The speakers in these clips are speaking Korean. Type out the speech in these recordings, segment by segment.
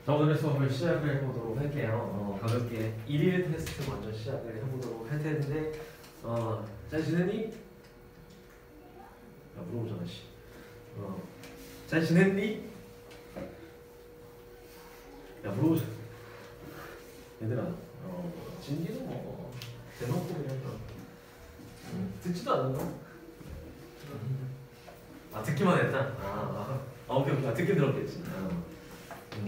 자, 오늘의 수업을 시작을 해보도록 할게요. 가볍게 1일 테스트 먼저 시작을 해보도록 할 텐데, 잘 지냈니? 야, 물어보잖아, 씨. 잘 지냈니? 야, 물어보자. 얘들아, 진기는 뭐, 대놓고 그냥, 듣지도 않는다? 듣기만 했다? 오케이, 오케이. 듣긴 들었겠지.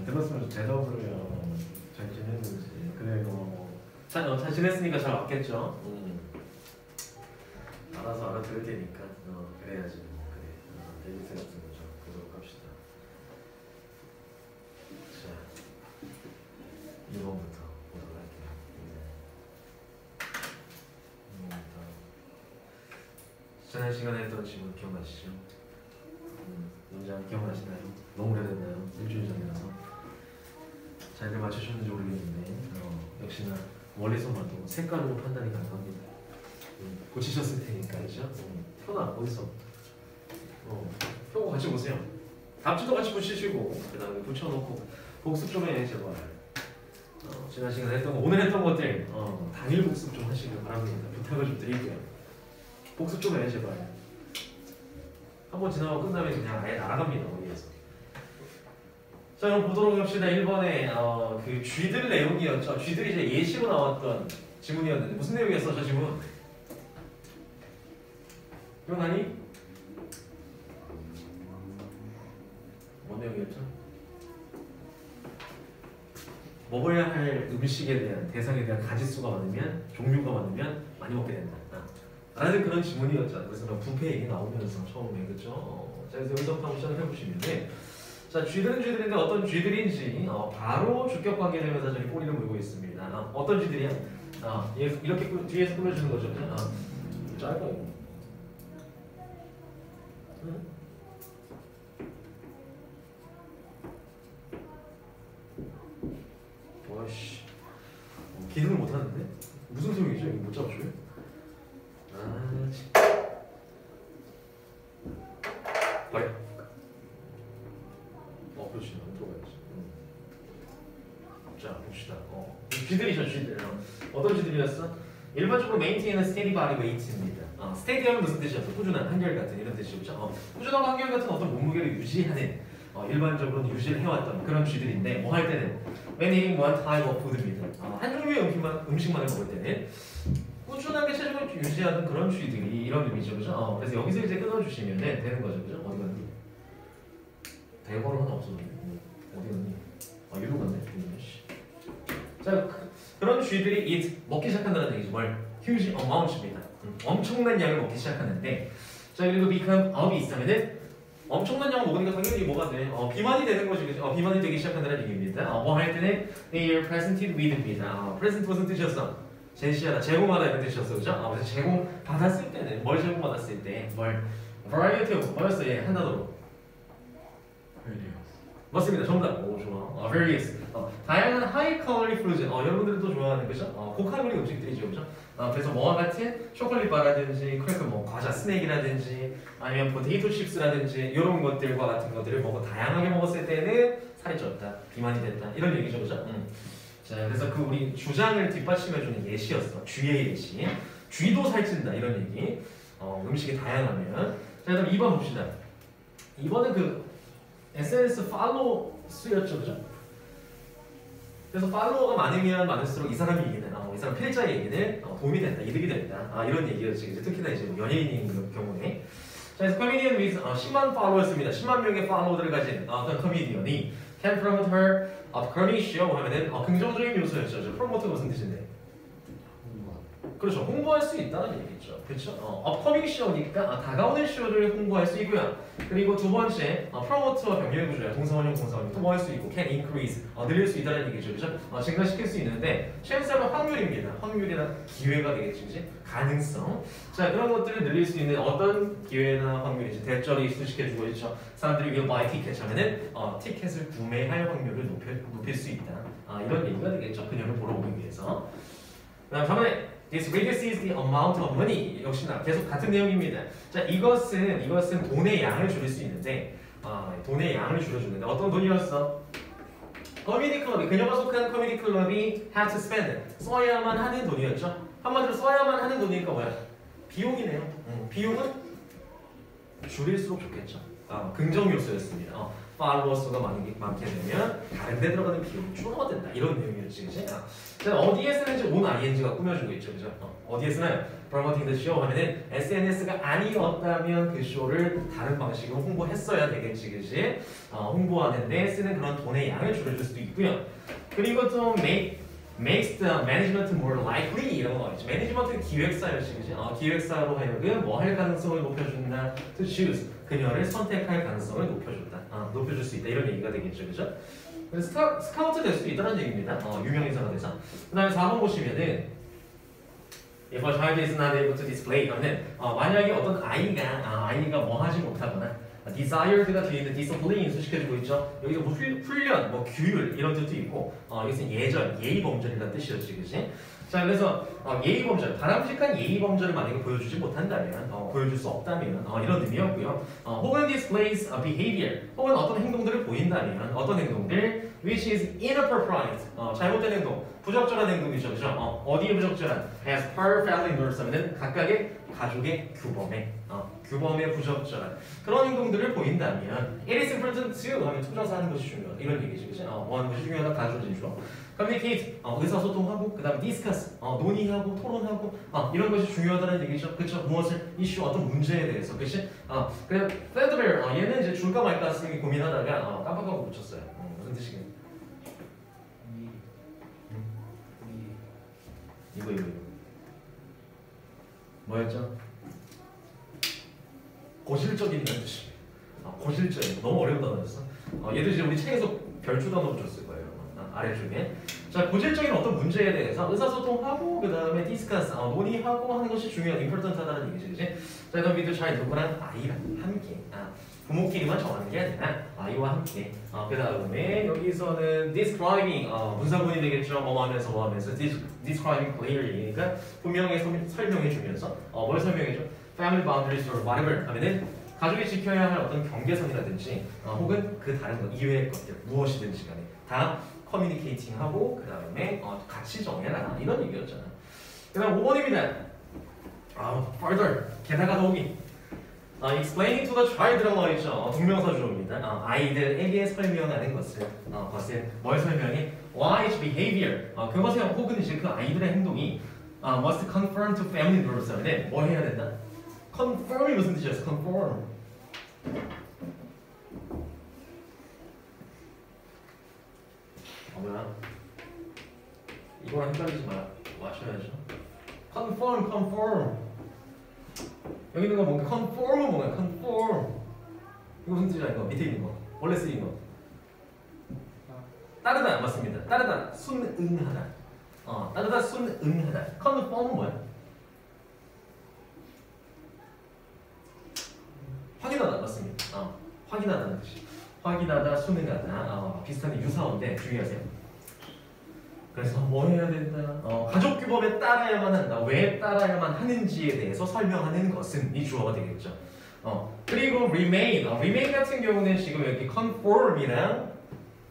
들었으면 대답을 해요. 잘 지냈는지. 그래요. 잘 지냈으니까 잘 왔겠죠? 알아서 알아들을 테니까. 그래야지. 그래. 데이트 같은 거죠. 보도록 합시다. 자, 2번부터 보도록 할게요. 2번부터. 지난 시간에 했던 질문 기억나시죠? 문장 기억나시나요? 너무 오래됐나요? 일주일 전이라서 잘들 맞추셨는지 모르겠는데 역시나 멀리서 봐도 색깔로 판단이 가능합니다. 고치셨을 테니까 그죠? 표나 어디서? 표 같이 보세요. 답지도 같이 붙이시고 그 다음에 붙여놓고 복습 좀 해 제발. 지난 시간에 했던 거 오늘 했던 것들 당일 복습 좀 하시길 바랍니다. 부탁을 좀 드릴게요. 복습 좀 해 제발. 한번 지나고 끝나면 그냥 아예 날아갑니다. 어디에서. 자, 그럼 보도록 합시다. 1번에 그 쥐들 내용이었죠. 쥐들이 이제 예시로 나왔던 지문이었는데 무슨 내용이었어, 저 지문? 기억나니? 뭔 내용이었죠? 먹어야 할 음식에 대한 대상에 대한 가짓수가 많으면 종류가 많으면 많이 먹게 된다. 라는 그런 지문이었죠. 그래서 부패 얘기 나오면서 처음에 그죠? 자, 그래서 여기서부터 한번 시작을 해보시면 자, 쥐들은 쥐들인데 어떤 쥐들인지 바로 주격 관계되면서 저기 꼬리를 물고 있습니다. 어떤 쥐들이야? 이렇게 뒤에서 끌어주는 거죠. 짧아요. 와씨, 기능을 못 하는데? 무슨 소용이죠? 이거 못 잡아줘요? 빨리. 그렇지. 안 들어가야지. 자, 봅시다. 쥐들이죠, 쥐들. 어떤 쥐들이었어? 일반적으로 maintain a steady body weight입니다. steady 하면 무슨 뜻이었어? 꾸준한, 한결같은 이런 뜻이죠. 꾸준하고 한결같은 어떤 몸무게를 유지하는 일반적으로 유지를 해왔던 그런 쥐들인데 뭐 할 때는 when eating one type of food입니다. 한 종류의 음식만을 먹을 때는 꾸준하게 체중을 유지하는 그런 쥐들이 이런 의미죠, 그죠? 그래서 여기서 이제 끊어주시면 되는 거죠, 그죠? 어디 갔니? 대화로 하나 없었는데 어디 갔니? 이리로 갔네. 자, 그런 쥐들이 eat 먹기 시작한다는 얘기죠. 뭘? huge amount입니다. 엄청난 양을 먹기 시작하는데, 자, 그리고 become obese 하면은 엄청난 양을 먹으니까 당연히 뭐가 돼? 비만이 되는 거지, 그죠? 비만이 되기 시작한다는 얘기입니다. 뭐 할 때는 they are presented with입니다. present 무슨 뜻이었어? 제시하다, 제공하다 이런 뜻이었어, 그죠? 그래서 제공 받았을 때는 뭘 제공받았을 때 뭘? variety of 뭐였어? 예, 한 단어로. 맞습니다. 정답. 오, 좋아. various. 다양한 high calorie foods. 여러분들도 좋아하는 거죠? 고칼로리 음식들이죠, 그죠? 그래서 뭐와 같은 초콜릿 바라든지 크래커, 뭐 과자 스낵이라든지 아니면 포테이토 칩스라든지 이런 것들과 같은 것들을 다양하게 먹었을 때는 살이 쪘다, 비만이 됐다 이런 얘기죠, 그죠? 자, 그래서 그 우리 주장을 뒷받침해주는 예시였어. 쥐의 예시. 쥐도 살찐다 이런 얘기. 음식이 다양하면. 자, 그다음 2번 봅시다. 2번은 그 SNS 팔로우 수였죠, 그죠? 그래서 팔로워가 많으면 많을수록 이 사람이 이기는, 이 사람 필자의 얘기는 도움이 된다, 이득이 된다. 이런 얘기였지. 이제 특히나 이제 연예인인 경우에. 자, 그래서 커미디언 with 10만 팔로워였습니다. 10만 명의 팔로워들을 가진 어떤 커미디언이 can promote her upcoming show 하면은 긍정적인 요소였죠. 프로모트가 무슨 뜻인데? 그렇죠. 홍보할 수 있다는 얘기죠. 그렇죠? upcoming show니까 다가오는 쇼를 홍보할 수 있고요. 그리고 두 번째, 프로모트와 병렬 구조야. 동사원형, 동사원형 또 뭐 할 수 있고 can increase, 늘릴 수 있다는 얘기죠. 그렇죠? 증가시킬 수 있는데 chance는 확률입니다. 확률이나 기회가 되겠지, 그치? 가능성. 자, 그런 것들을 늘릴 수 있는 어떤 기회나 확률이지. 대절이 수식해주고 있죠. 사람들이 will buy tickets 하면은 티켓을 구매할 확률을 높일 수 있다. 이런 얘기가 되겠죠. 그녀를 보러 오기 위해서. 그다음 저번에 This reduces the amount of money. 역시나 계속 같은 내용입니다. 자, 이것은 돈의 양을 줄일 수 있는데, 돈의 양을 줄여주는데 어떤 돈이었어? 커뮤니티 클럽이 그녀가 속한 커뮤니티 클럽이 have to spend 써야만 하는 돈이었죠. 한마디로 써야만 하는 돈이니까 뭐야? 비용이네요. 비용은 줄일수록 좋겠죠. 긍정 요소였습니다. 팔로워 수가 많게 되면 다른 데 들어가는 비용이 줄어든다. 이런 내용이었지, 그치? 자, 어디에 쓰는지 온 ing가 꾸며주고 있죠, 그죠? 어디에 쓰나요? promoting the show 하면은 SNS가 아니었다면 그 쇼를 다른 방식으로 홍보했어야 되겠지, 그치? 홍보하는데 쓰는 그런 돈의 양을 줄여줄 수도 있고요. 그리고 또 makes the management more likely 이런 거 있죠. 매니지먼트는 기획사였지, 그치? 기획사로 하여금 뭐 할 가능성을 높여준다. to choose 그녀를 선택할 가능성을 높여준다. 높여줄 수 있다. 이런 얘기가 되겠죠, 그죠? 그래서 스카우트 될 수도 있다는 얘기입니다. 유명 인사가 돼서. 그 다음에 4번 보시면은 If a child is not able to display 그러면 만약에 어떤 아이가 뭐 하지 못하거나 desired가 뒤에 있는 discipline 수식해주고 있죠. 여기서 뭐 훈련, 뭐 규율 이런 뜻도 있고 여기서 예절, 예의범절이라는 뜻이었지, 그치? 자, 그래서 예의범절, 바람직한 예의범절을 만약에 보여주지 못한다면, 보여줄 수 없다면 이런 의미였고요. 혹은 displays a behavior, 혹은 어떤 행동들을 보인다면 어떤 행동들 which is inappropriate, 잘못된 행동, 부적절한 행동이죠, 그죠? 어디에 부적절한? as per family norms 하면은 각각의 가족의 규범에 부적절한 그런 행동들을 보인다면 it is important to 하면 투정사 하는 것이 중요하다 이런 얘기지, 그치? 뭐 하는 것이 중요하다 가져오죠. communicate 의사소통하고 그 다음 discuss 논의하고 토론하고 이런 것이 중요하다는 얘기죠, 그쵸? 무엇을 이슈 어떤 문제에 대해서, 그치? 그래 threadbare 얘는 이제 줄까 말까 쓰기 고민하다가 깜빡하고 붙였어요. 무슨 뜻이겠니? 이거 뭐였죠? 고실적인 뜻이. 고실적인 너무 어려운 단어였어. 얘도 이제 우리 책에서 별주 단어로 줬을 거예요. 아래쪽에. 자, 고질적인 어떤 문제에 대해서 의사소통하고 그 다음에 디스커스 논의하고 하는 것이 중요한 임포턴트하다는 얘기지, 그치? 자, 그럼 미드 잘 누구랑 아이랑 함께. 부모끼리만 정하는 게 아니라 아이와 함께. 그 다음에 여기서는 describing 분사구문이 되겠죠. 뭐 하면서 describing clearly. 그러니까 분명히 설명해 주면서 뭘 설명해 줘? family boundaries or whatever 하면은 가족이 지켜야 할 어떤 경계선이라든지 혹은 그 다른 것 이외의 것들 무엇이든지 간에 다 커뮤니케이팅 하고 그 다음에 같이 정해라 이런 얘기였잖아. 그 다음 5번입니다. further 게다가 더욱이 explaining to the child라고 말이죠. 동명사 주어입니다. 아이들에게 설명하는 것을 뭘 설명해? why its behavior 그것에 혹은 이제 그 아이들의 행동이 must conform to family norms 하면 뭐 해야 된다? conform이 무슨 뜻이었어? conform 뭐야? 이거랑 헷갈리지 마셔야죠. conform 여기 있는 거 뭔가 conform은 뭐야? conform 이거 무슨 뜻이야? 이거 밑에 있는 거 원래 쓰인 거 따르다 맞습니다. 따르다 순응하다 따르다 순응하다 conform은 뭐야? 확인하다 맞습니다. 확인하다는 뜻이 확인하다 순응하다 비슷한 유사어인데 주의하세요. 그래서 뭐 해야 된다? 가족 규범에 따라야만 한다. 왜 따라야만 하는지에 대해서 설명하는 것은 이 주어가 되겠죠. 그리고 remain 같은 경우는 지금 여기 conform이랑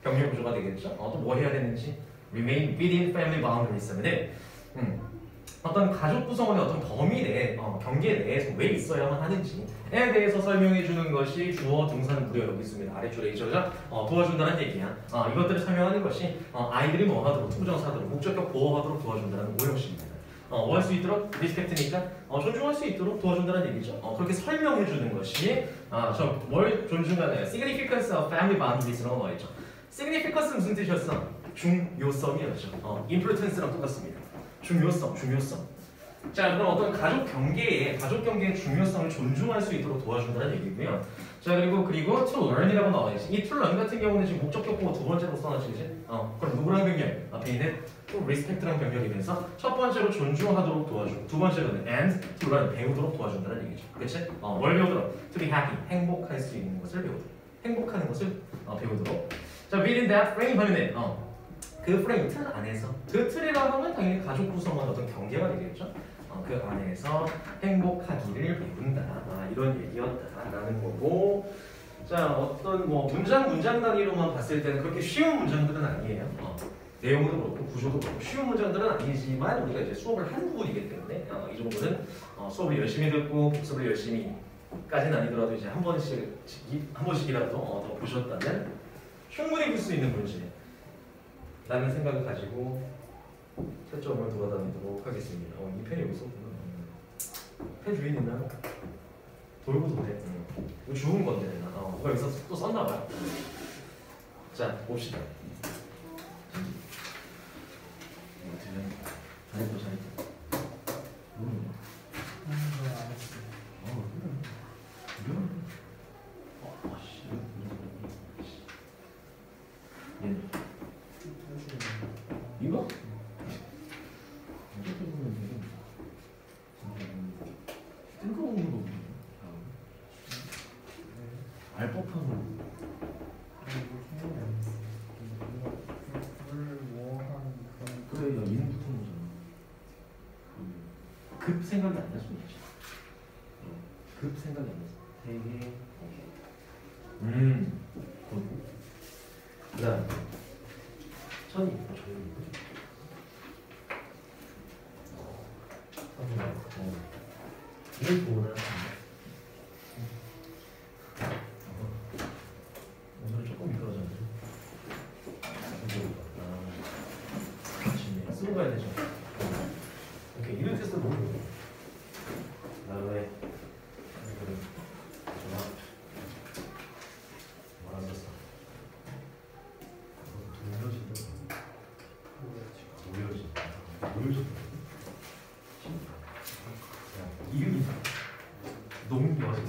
병렬 구조가 되겠죠. 또 뭐 해야 되는지 remain within family boundaries 하면은 어떤 가족 구성원의 어떤 범위 내 경계 내에서 왜 있어야만 하는지에 대해서 설명해 주는 것이 주어 등사는 무려 여기 있습니다. 아래줄에 있죠. 도와준다는 얘기야. 이것들을 설명하는 것이 아이들이 뭐 하도록 투부정사하도록 목적격 보호하도록 도와준다는 오형식입니다. 뭐 할 수 있도록 리스펙트니까 존중할 수 있도록 도와준다는 얘기죠. 그렇게 설명해 주는 것이 뭘 존중하나요? significance of family boundaries라고 나와있죠. significance는 무슨 뜻이었어? 중요성이었죠. importance랑 똑같습니다. 중요성. 자, 그럼 어떤 가족 경계의 중요성을 존중할 수 있도록 도와준다는 얘기고요. 자, 그리고 to learn이라고 나와있지. 이 to learn 같은 경우는 지금 목적격 보고 두 번째로 써놨지, 그럼 누구랑 병렬? 앞에 있는 to respect랑 병렬이면서 첫 번째로 존중하도록 도와주고 두 번째로는 and to learn 배우도록 도와준다는 얘기죠. 그렇지? 뭘 배우도록? to be happy 행복할 수 있는 것을 배우도록 행복하는 것을 배우도록. 자, within that frame 하면은 그 프레임 틀 안에서 그 틀이라고 하면 당연히 가족 구성원 어떤 경계가 되겠죠. 그 안에서 행복하기를 배운다 이런 얘기였다라는 거고 자, 어떤 뭐 문장 단위로만 봤을 때는 그렇게 쉬운 문장들은 아니에요. 내용도 그렇고 구조도 그렇고 쉬운 문장들은 아니지만 우리가 이제 수업을 한 부분이기 때문에 이 정도는 수업을 열심히 듣고 복습을 열심히까지는 아니더라도 이제 한 번씩이라도 더 보셨다면 충분히 풀 수 있는 문제라는 생각을 가지고 채점을 돌아다니도록 하겠습니다. 이 펜이 여기 있었구나. 펜 주인 있나요? 돌고 도네. 이거 주운 건데 내가. 누가 여기서 또 썼나 봐요. 자, 봅시다. 잘했고 잘했고. 이거? 뜨거운 거 알 법한 거. 그래, 야, 이름 붙은 거잖아. 급 생각이 안 날 수는 있지. 급 생각이 안 나서. 되게. 그 다음. 천이. 이게 뭐나? 오늘 조금 미끄러졌네. 쓰고 가야 되죠. 오케이, 이런 테스트 너무 좋아. 그다음에 뭐라 썼어? 도요지. 이름이 너무 좋아졌어.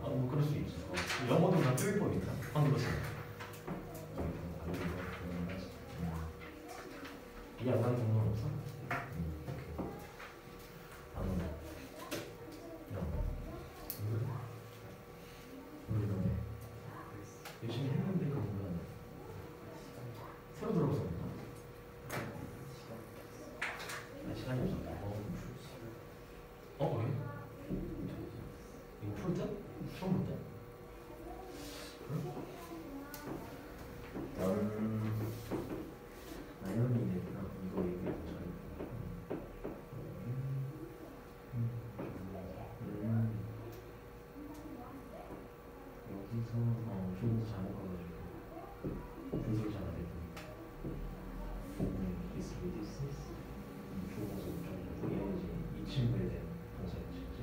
뭐 그럴 수 있죠. 영어도 다 표현법이니까 한글로 쓰는. 이해 안 가는 경우는 없어? 열심히 했는데 그 보면 새로 들어서 시간이 없었다. 왜? 이거 풀 때? 처음 볼 때? 나연이겠구나. 이거 얘기했잖아. 여기서 중국어 잘못 가가지고 분석이 잘 안 되고 중국어서 좀 얘는 이제 이 친구에 대한 동사였지, 그지?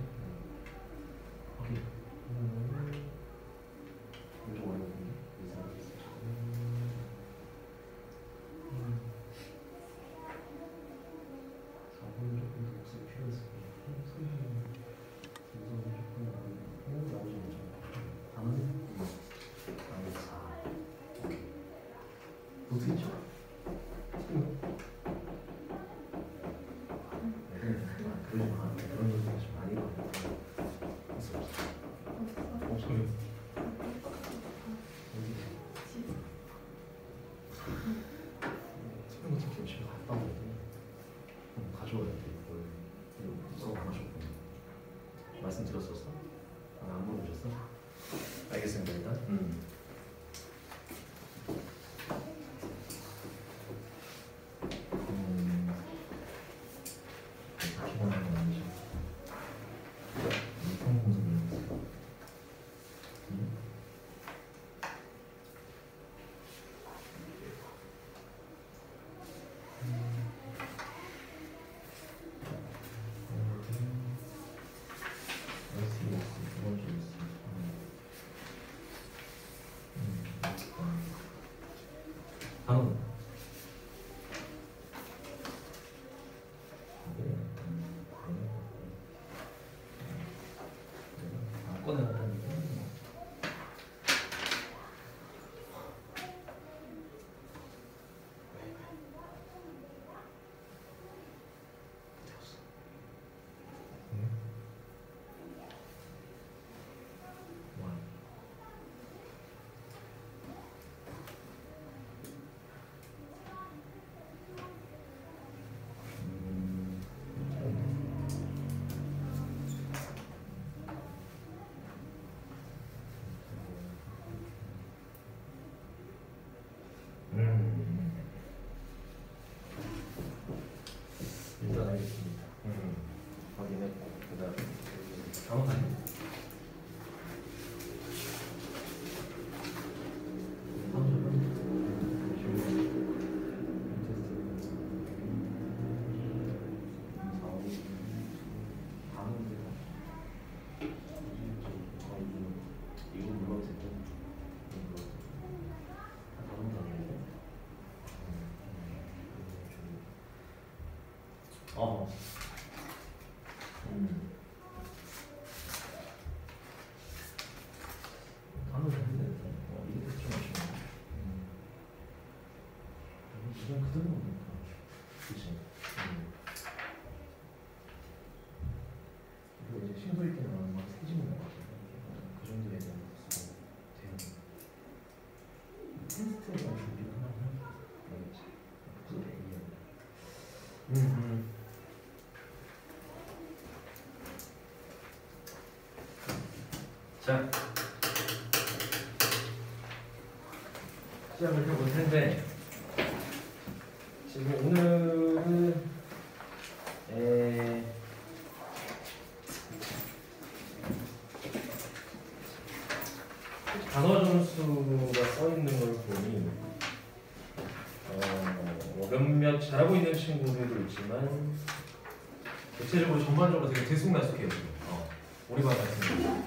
오케이. 이거 좀 어려운데? 이상하게 있어. 사고는 조금 더 복습이 필요했을 거야. 분석이 조금 나오지 않잖아. 다음은 노트있죠? 그러지 마. 그런 것도 좀 많이 봐. 없어요. 특별한 거 집에 갔다 오거든. 가져와야 돼. 이걸 써서 가져왔거든. 말씀드렸었어? 안 물어보셨어? 알겠습니다. 일단. 다음. 꺼내놨다는 얘기는 단어 다니. 어. 단어 다니는데. 이게 좀 아쉬워. 그냥 그대로 먹으니까. 그치? 이거 이제 심도 있게 나오는 건 세지는 것 같아요. 그 정도에 대한 것으로 되는 거. 테스트에 대한 준비를 하나 알겠지? 그래, 이해한다. 자, 시작을 해볼 텐데, 지금 오늘은 단어 점수가 써 있는 걸 보니 뭐 몇몇 잘하고 있는 친구들도 있지만 대체적으로 전반적으로 되게 들쑥날쑥해요. 우리 반 같은 경우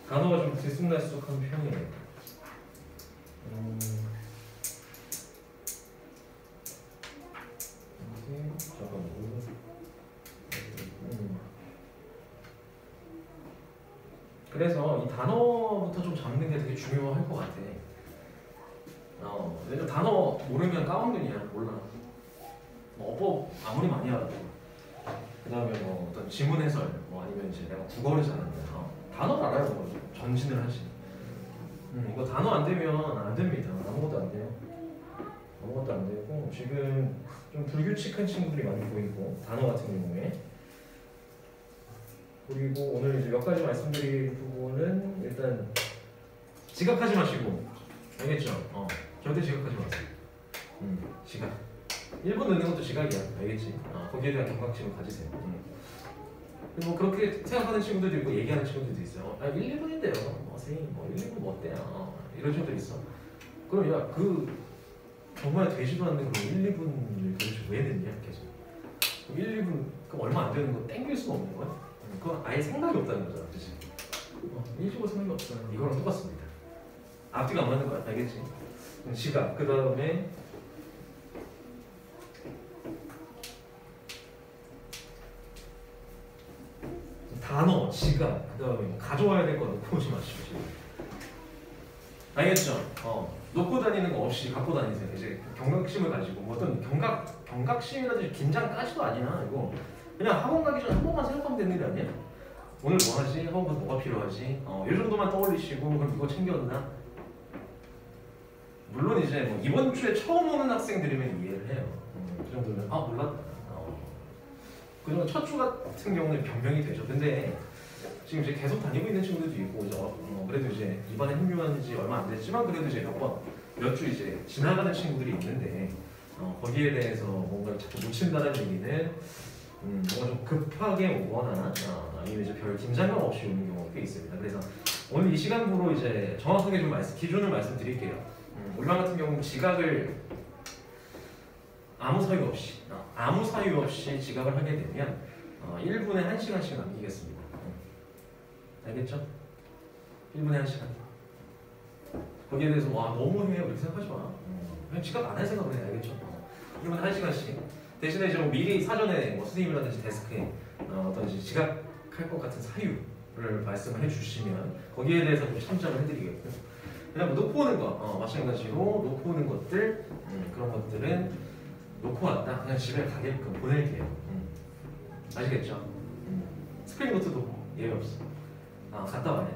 단어가 좀 들쑥날쑥한 편이에요. 그래서 이 단어부터 좀 잡는 게 되게 중요할 것 같아. 왜냐면 단어 모르면 까막눈이야. 몰라. 뭐 어법 아무리 많이 알아도 그 다음에 뭐 어떤 지문 해설 뭐 아니면 이제 내가 국어를 잘하는데 단어를 알아야 뭐 전진을 하지. 이거 단어 안 되면 안 됩니다. 아무것도 안 돼요. 아무것도 안 되고 지금 좀 불규칙한 친구들이 많이 보이고 단어 같은 경우에 그리고 오늘 이제 몇 가지 말씀드릴 부분은 일단 지각하지 마시고 알겠죠? 절대 지각하지 마세요. 지각 1분 늦는 것도 지각이야. 알겠지? 거기에 대한 경각심을 가지세요. 뭐 그렇게 생각하는 친구들도 있고 얘기하는 친구들도 있어요. 1, 2분인데요. 선생님 뭐 1, 2분 뭐 어때요? 이런 친구들 있어. 그럼 야 그 정말 되지도 않는 그런 1, 2분을 도대체 왜 냈냐 계속. 1, 2분 그럼 얼마 안 되는 거 땡길 수가 없는 거야? 그건 아예 생각이 없다는 거잖아. 그치? 1, 2분 생각이 없어. 이거랑 똑같습니다. 앞뒤가 안 맞는 거야. 알겠지? 지각 그 다음에 단어, 지각, 그 다음에 가져와야 될 거 놓고 오지 마시고. 알겠죠? 놓고 다니는 거 없이 갖고 다니세요. 이제 경각심을 가지고 뭐 어떤 경각심이라든지 긴장까지도 아니야. 이거 그냥 학원 가기 전에 한 번만 생각하면 되는 일 아니야? 오늘 뭐 하지? 학원 가서 뭐가 필요하지? 이 정도만 떠올리시고 그럼 이거 챙겨왔나? 물론 이제 뭐 이번 주에 처음 오는 학생들이면 이해를 해요. 그 정도면 몰랐다. 그리고 첫 주 같은 경우는 변경이 되죠. 근데 지금 이제 계속 다니고 있는 친구들도 있고 이제 그래도 이제 이번에 합류한 지 얼마 안 됐지만 그래도 이제 몇 주 이제 지나가는 친구들이 있는데 거기에 대해서 뭔가 자꾸 놓친다는 얘기는 뭔가 좀 급하게 오거나 아니면 이제 별 긴장감 없이 오는 경우가 꽤 있습니다. 그래서 오늘 이 시간부로 이제 정확하게 좀 기준을 말씀드릴게요. 우리 반 같은 경우는 지각을 아무 사유 없이 지각을 하게 되면 1분에 1시간씩 남기겠습니다. 알겠죠? 1분에 1시간. 거기에 대해서 너무해요 이렇게 생각하지 마. 그냥 지각 안 할 생각을 해. 알겠죠? 1분에 1시간씩. 대신에 이제 미리 사전에 선생님이라든지 데스크에 어떤 지각할 것 같은 사유를 말씀을 해주시면 거기에 대해서 좀 참작을 해드리겠고요. 그냥 놓고 오는 거 마찬가지로 놓고 오는 것들 그런 것들은 놓고 왔다 그냥 집에 가게끔 보낼게요. 아시겠죠? 스크린노트도 예외 없어. 갔다 와야 돼.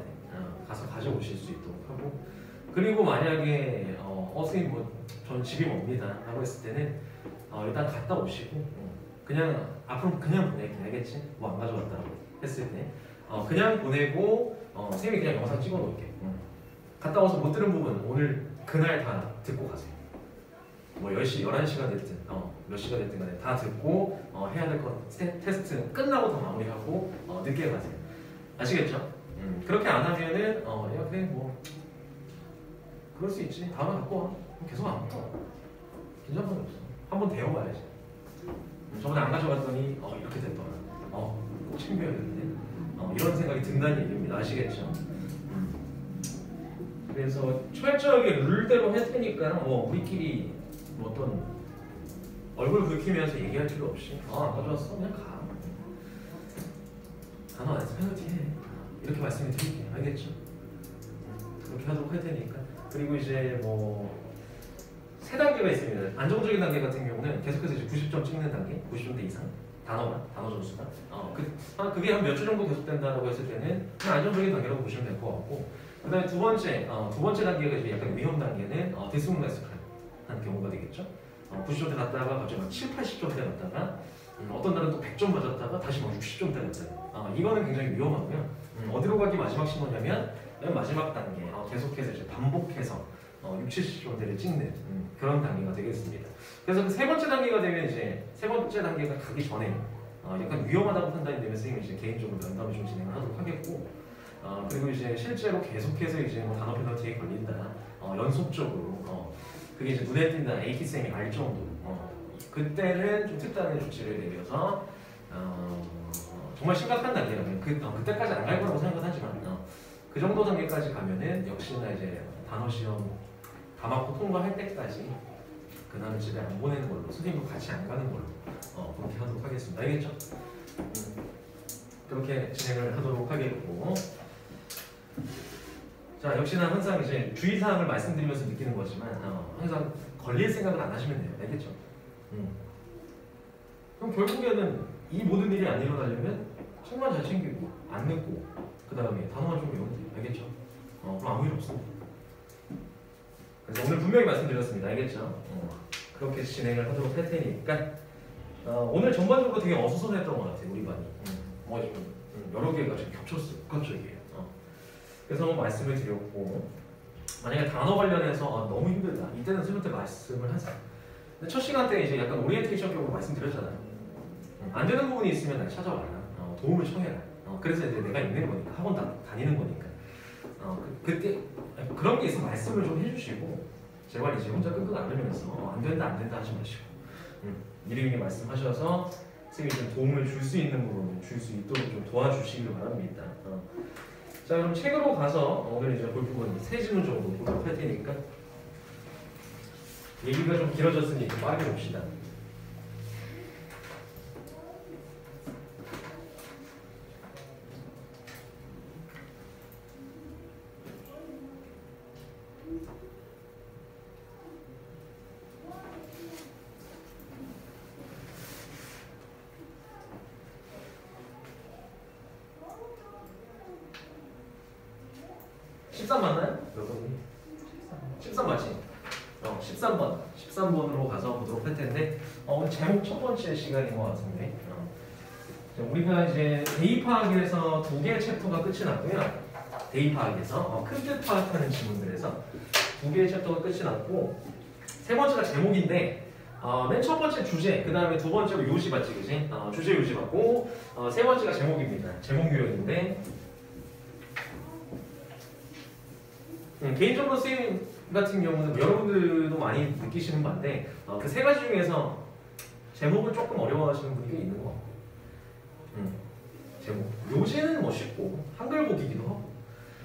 가서 가져오실 수 있도록 하고 그리고 만약에 선생님 전 집이 멉니다 라고 했을 때는 일단 갔다 오시고 그냥 앞으로 그냥 보낼게. 알겠지? 뭐 안 가져왔다고 했을 때 그냥 보내고 선생님이 그냥 영상 찍어 놓을게. 갔다 와서 못 들은 부분 오늘 그날 다 듣고 가세요. 뭐 10시, 11시가 됐든 몇 시가 됐든 간에 다 듣고 해야 될 거 테스트 끝나고 다 마무리하고 늦게 가세요. 아시겠죠? 그렇게 안 하면은 야 그래 뭐 그럴 수 있지. 다음에 갖고 와. 계속 안 갖고 와. 긴장감이 없어. 한번 데워봐야지. 저번에 안 가져갔더니 이렇게 됐더라. 꼭 챙겨야 되는데. 이런 생각이 든다는 얘기입니다. 아시겠죠? 그래서 철저하게 룰대로 할 테니까 우리끼리 뭐 어떤 얼굴 붉히면서 얘기할 필요 없이 안 가져왔어? 그냥 가. 단어 안 해서 페널티 해. 이렇게 말씀을 드릴게요. 알겠죠? 그렇게 하도록 할 테니까. 그리고 이제 뭐 세 단계가 있습니다. 안정적인 단계 같은 경우는 계속해서 이제 90점 찍는 단계, 90점대 이상 단어 점수가. 그게 한 몇 주 정도 계속된다라고 했을 때는 그냥 안정적인 단계라고 보시면 될 것 같고. 그다음에 두 번째 단계가 이제 약간 위험 단계는 디스문라이스 하는 경우가 되겠죠. 90점대 갔다가 갑자기 막 7, 80점대 갔다가 어떤 날은 또 100점 맞았다가 다시 막 60점대 갔다가 이거는 굉장히 위험하고요. 어디로 가기 마지막 신호냐면 맨 마지막 단계 계속해서 이제 반복해서 60, 70점대를 찍는 그런 단계가 되겠습니다. 그래서 그 세 번째 단계가 되면 이제 세 번째 단계가 가기 전에 약간 위험하다고 판단이 되면 선생님이 이제 개인적으로 면담을 좀 진행을 하도록 하겠고 그리고 이제 실제로 계속해서 이제 뭐 단어 페널티에 걸린다 연속적으로 그게 이제 눈에 띈다 AT쌤이 알 정도로 그때는 좀 특단의 조치를 내려서 정말 심각한 단계라면 그때까지 안 갈 거라고 생각은 하지만 그 정도 단계까지 가면은 역시나 이제 단어 시험 다 맞고 통과할 때까지 그날은 집에 안 보내는 걸로 선생님도 같이 안 가는 걸로 그렇게 하도록 하겠습니다. 알겠죠? 그렇게 진행을 하도록 하겠고 자 역시나 항상 이제 주의사항을 말씀드리면서 느끼는 거지만 항상 걸릴 생각을 안 하시면 돼요. 알겠죠? 그럼 결국에는 이 모든 일이 안 일어나려면 책만 잘 챙기고 안 늦고 그 다음에 단어만 좀 외우면 돼요. 알겠죠? 그럼 아무 일 없습니다. 그래서 오늘 분명히 말씀드렸습니다. 알겠죠? 그렇게 진행을 하도록 할 테니까 오늘 전반적으로 되게 어수선했던 것 같아요. 우리 반이 여러 개가 지금 겹쳤어요. 갑자기 그래서 한번 말씀을 드렸고 만약에 단어 관련해서 너무 힘들다 이때는 선생님한테 말씀을 하자. 근데 첫 시간 때 이제 약간 오리엔테이션격으로 말씀드렸잖아요. 안 되는 부분이 있으면 날 찾아와라. 도움을 청해라. 그래서 이제 내가 있는 거니까 학원 다니는 거니까 그때 그런 게 있으면 말씀을 좀 해주시고 제발 이제 혼자 끙끙 앓으면서 안 된다 하지 마시고 미리미리 말씀하셔서 선생님이 좀 도움을 줄 수 있는 부분을 줄 수 있도록 좀 도와주시길 바랍니다. 자 그럼 책으로 가서 오늘 이제 볼 부분 세 질문 정도 보도록 할 테니까 얘기가 좀 길어졌으니 빠르게 봅시다. 맞나요? 여러분이? 13 맞지? 13번으로 가서 보도록 할 텐데 오늘 제목 첫 번째 시간인 것 같은데 우리가 이제 대입파악에서 두 개의 챕터가 끝이 났고요. 대입파악에서 큰 뜻 파악하는 지문들에서 두 개의 챕터가 끝이 났고 세 번째가 제목인데 맨 첫 번째 주제, 그 다음에 두 번째로 요지 봤지, 그지? 주제 요지 봤고 세 번째가 제목입니다. 제목 유형인데 개인적으로 선생님 같은 경우는 여러분들도 많이 느끼시는 바인데 그 세 가지 중에서 제목을 조금 어려워하시는 분이 꽤 있는 것 같고 제목 요지는 뭐 쉽고 한글 보기기도 하고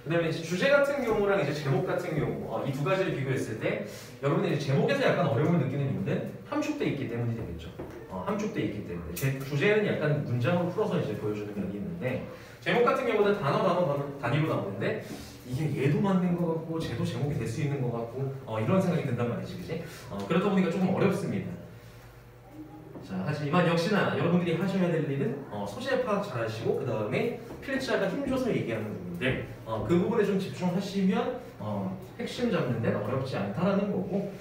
그 다음에 주제 같은 경우랑 이제 제목 같은 경우 이 두 가지를 비교했을 때 여러분이 이제 제목에서 약간 어려움을 느끼는 이유는 함축돼 있기 때문이 되겠죠. 함축돼 있기 때문에 제 주제는 약간 문장으로 풀어서 이제 보여주는 면이 있는데 제목 같은 경우는 단위로 나오는데 이게 얘도 맞는 것 같고 쟤도 제목이 될 수 있는 것 같고 이런 생각이 든단 말이지, 그지? 그러다 보니까 조금 어렵습니다. 자, 하지만 역시나 여러분들이 하셔야 될 일은 소재 파악 잘 하시고 그 다음에 필자가 힘줘서 얘기하는 부분들 그 부분에 좀 집중하시면 핵심 잡는 데는 어렵지 않다라는 거고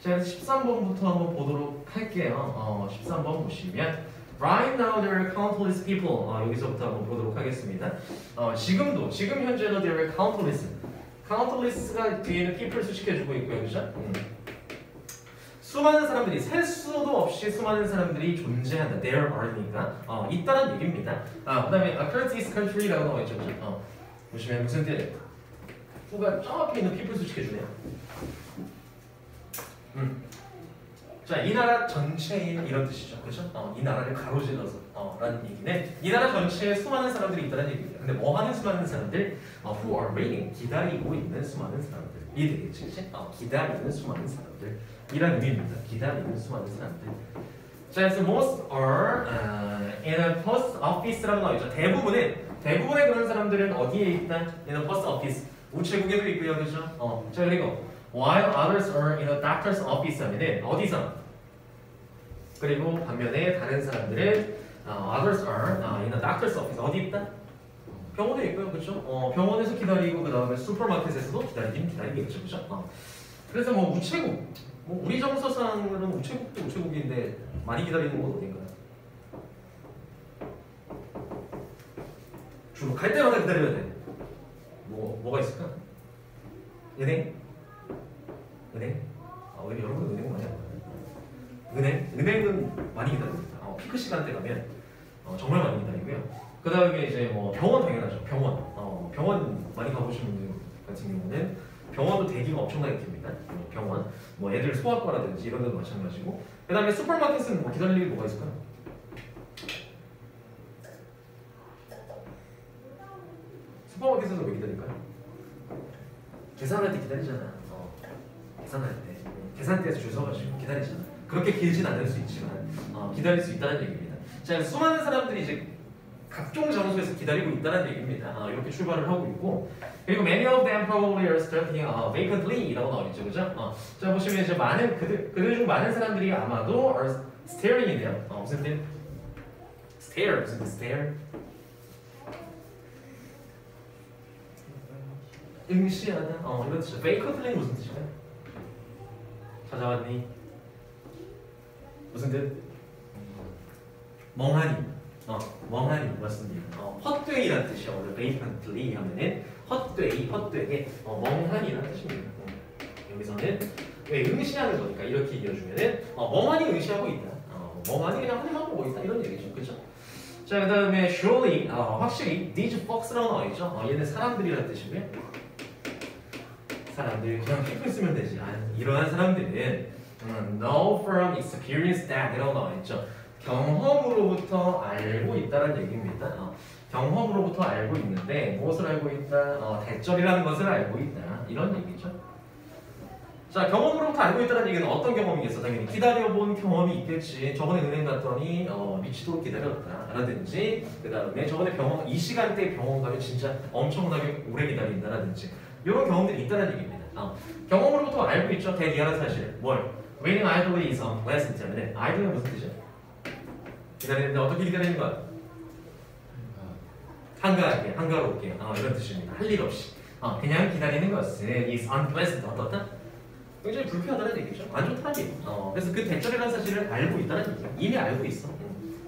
자, 13번부터 한번 보도록 할게요. 13번 보시면 Right now there are countless people. 여기서부터 한번 보도록 하겠습니다. 지금 현재는 there are countless. countless가 뒤에는 people 수식해주고 있고요, 그죠? 수많은 사람들이 셀 수도 없이 수많은 사람들이 존재한다. There are니까 있다는 얘기입니다. 그다음에 across this country라고 나와 있죠. 보시면 무슨 뜻? 후가 저 앞에 있는 people 수식해주네요. 자, 이 나라 전체에 이런 뜻이죠. 그렇죠? 이 나라를 가로질러서 라는 얘기네. 이 나라 전체에 수많은 사람들이 있다는 얘기입니다. 근데 뭐 하는 수많은 사람들? who are waiting. 기다리고 있는 수많은 사람들이 되겠지. 그치? 기다리는 수많은 사람들. 이란 의미입니다. 기다리는 수많은 사람들. 자, 그래서 most are in a post office라고 나와 있죠. 대부분의 그런 사람들은 어디에 있다? in a post office. 우체국에도 있고요. 그렇죠? 자, 그리고 while others are in a doctor's office 하면은 어디서? 그리고 반면에 다른 사람들은 others are in a doctor's office. 어디 있다? 병원에 있고요. 그렇죠? 병원에서 기다리고 그 다음에 슈퍼마켓에서도 기다리겠죠. 그렇죠? 그래서 뭐 우체국 우리 정서상으로는 우체국도 우체국인데 많이 기다리는 곳 어딘가요? 주로 갈 때마다 기다려야 돼. 뭐가 있을까? 은행? 왜 여러분 은행 많이 하나요? 은행은 많이 기다립니다. 피크 시간대 가면 정말 많이 기다리고요. 그 다음에 이제 뭐 병원 당연하죠. 병원 많이 가보신 분들 같은 경우는 병원도 대기가 엄청나게 깁니다. 병원, 뭐 애들 소아과라든지 이런 데도 마찬가지고. 그 다음에 슈퍼마켓은 뭐 기다릴 일이 뭐가 있을까요? 슈퍼마켓에서 왜 기다릴까요? 계산할 때 기다리잖아. 계산할 때. 계산대에서 줄 서가지고 기다리잖아. 그렇게 길진 않을 수 있지만 기다릴 수 있다는 얘기입니다. 자, 수많은 사람들이 이제 각종 장소에서 기다리고 있다는 얘기입니다. 이렇게 출발을 하고 있고, 그리고 many of them probably are starting vacantly라고 나와 있죠, 그죠? 자, 보시면 이제 그들 중 많은 사람들이 아마도 are staring인데요. 무슨 뜻? stare, 무슨 뜻? stare? 응시하다. 이런 뜻이죠. vacantly 무슨 뜻일까요? 찾아왔니? 무슨 뜻? 멍하니. 멍하니 맞습니다. 헛되이라는 뜻이야. 원래 vacantly 하면은 헛되게 멍하니라는 뜻입니다. 여기서는 왜 응시하는 거니까 이렇게 이어주면은 멍하니 응시하고 있다. 멍하니 그냥 한만 보고 있다 이런 얘기죠. 그렇죠? 자, 그다음에 surely 확실히 these folks라고 나와 있죠. 얘는 사람들이라는 뜻이고요. 사람들 그냥 people 쓰면 되지. 이러한 사람들은 know from experience that이라고 나와 있죠. 경험으로부터 알고 있다는 얘기입니다. 경험으로부터 알고 있는데 무엇을 알고 있다? 대절이라는 것을 알고 있다. 이런 얘기죠. 자, 경험으로부터 알고 있다는 얘기는 어떤 경험이겠어? 당연히 기다려본 경험이 있겠지. 저번에 은행 갔더니 미치도록 기다렸다 라든지, 그 다음에 저번에 이 시간대에 병원 가면 진짜 엄청나게 오래 기다린다라든지 이런 경험들이 있다는 얘기입니다. 경험으로부터 알고 있죠. 대리하는 사실. 뭘? Waiting idly is unpleasant 때문에 idly가 무슨 뜻이야? 기다리는데 어떻게 기다리는 거야? 한가롭게 이런 뜻입니다. 할 일 없이 그냥 기다리는 것은 is unpleasant 어떻다? 굉장히 불쾌하다는 얘기죠. 안 좋다는 얘기. 그래서 그 대절이라는 사실을 알고 있다는 얘기죠. 이미 알고 있어.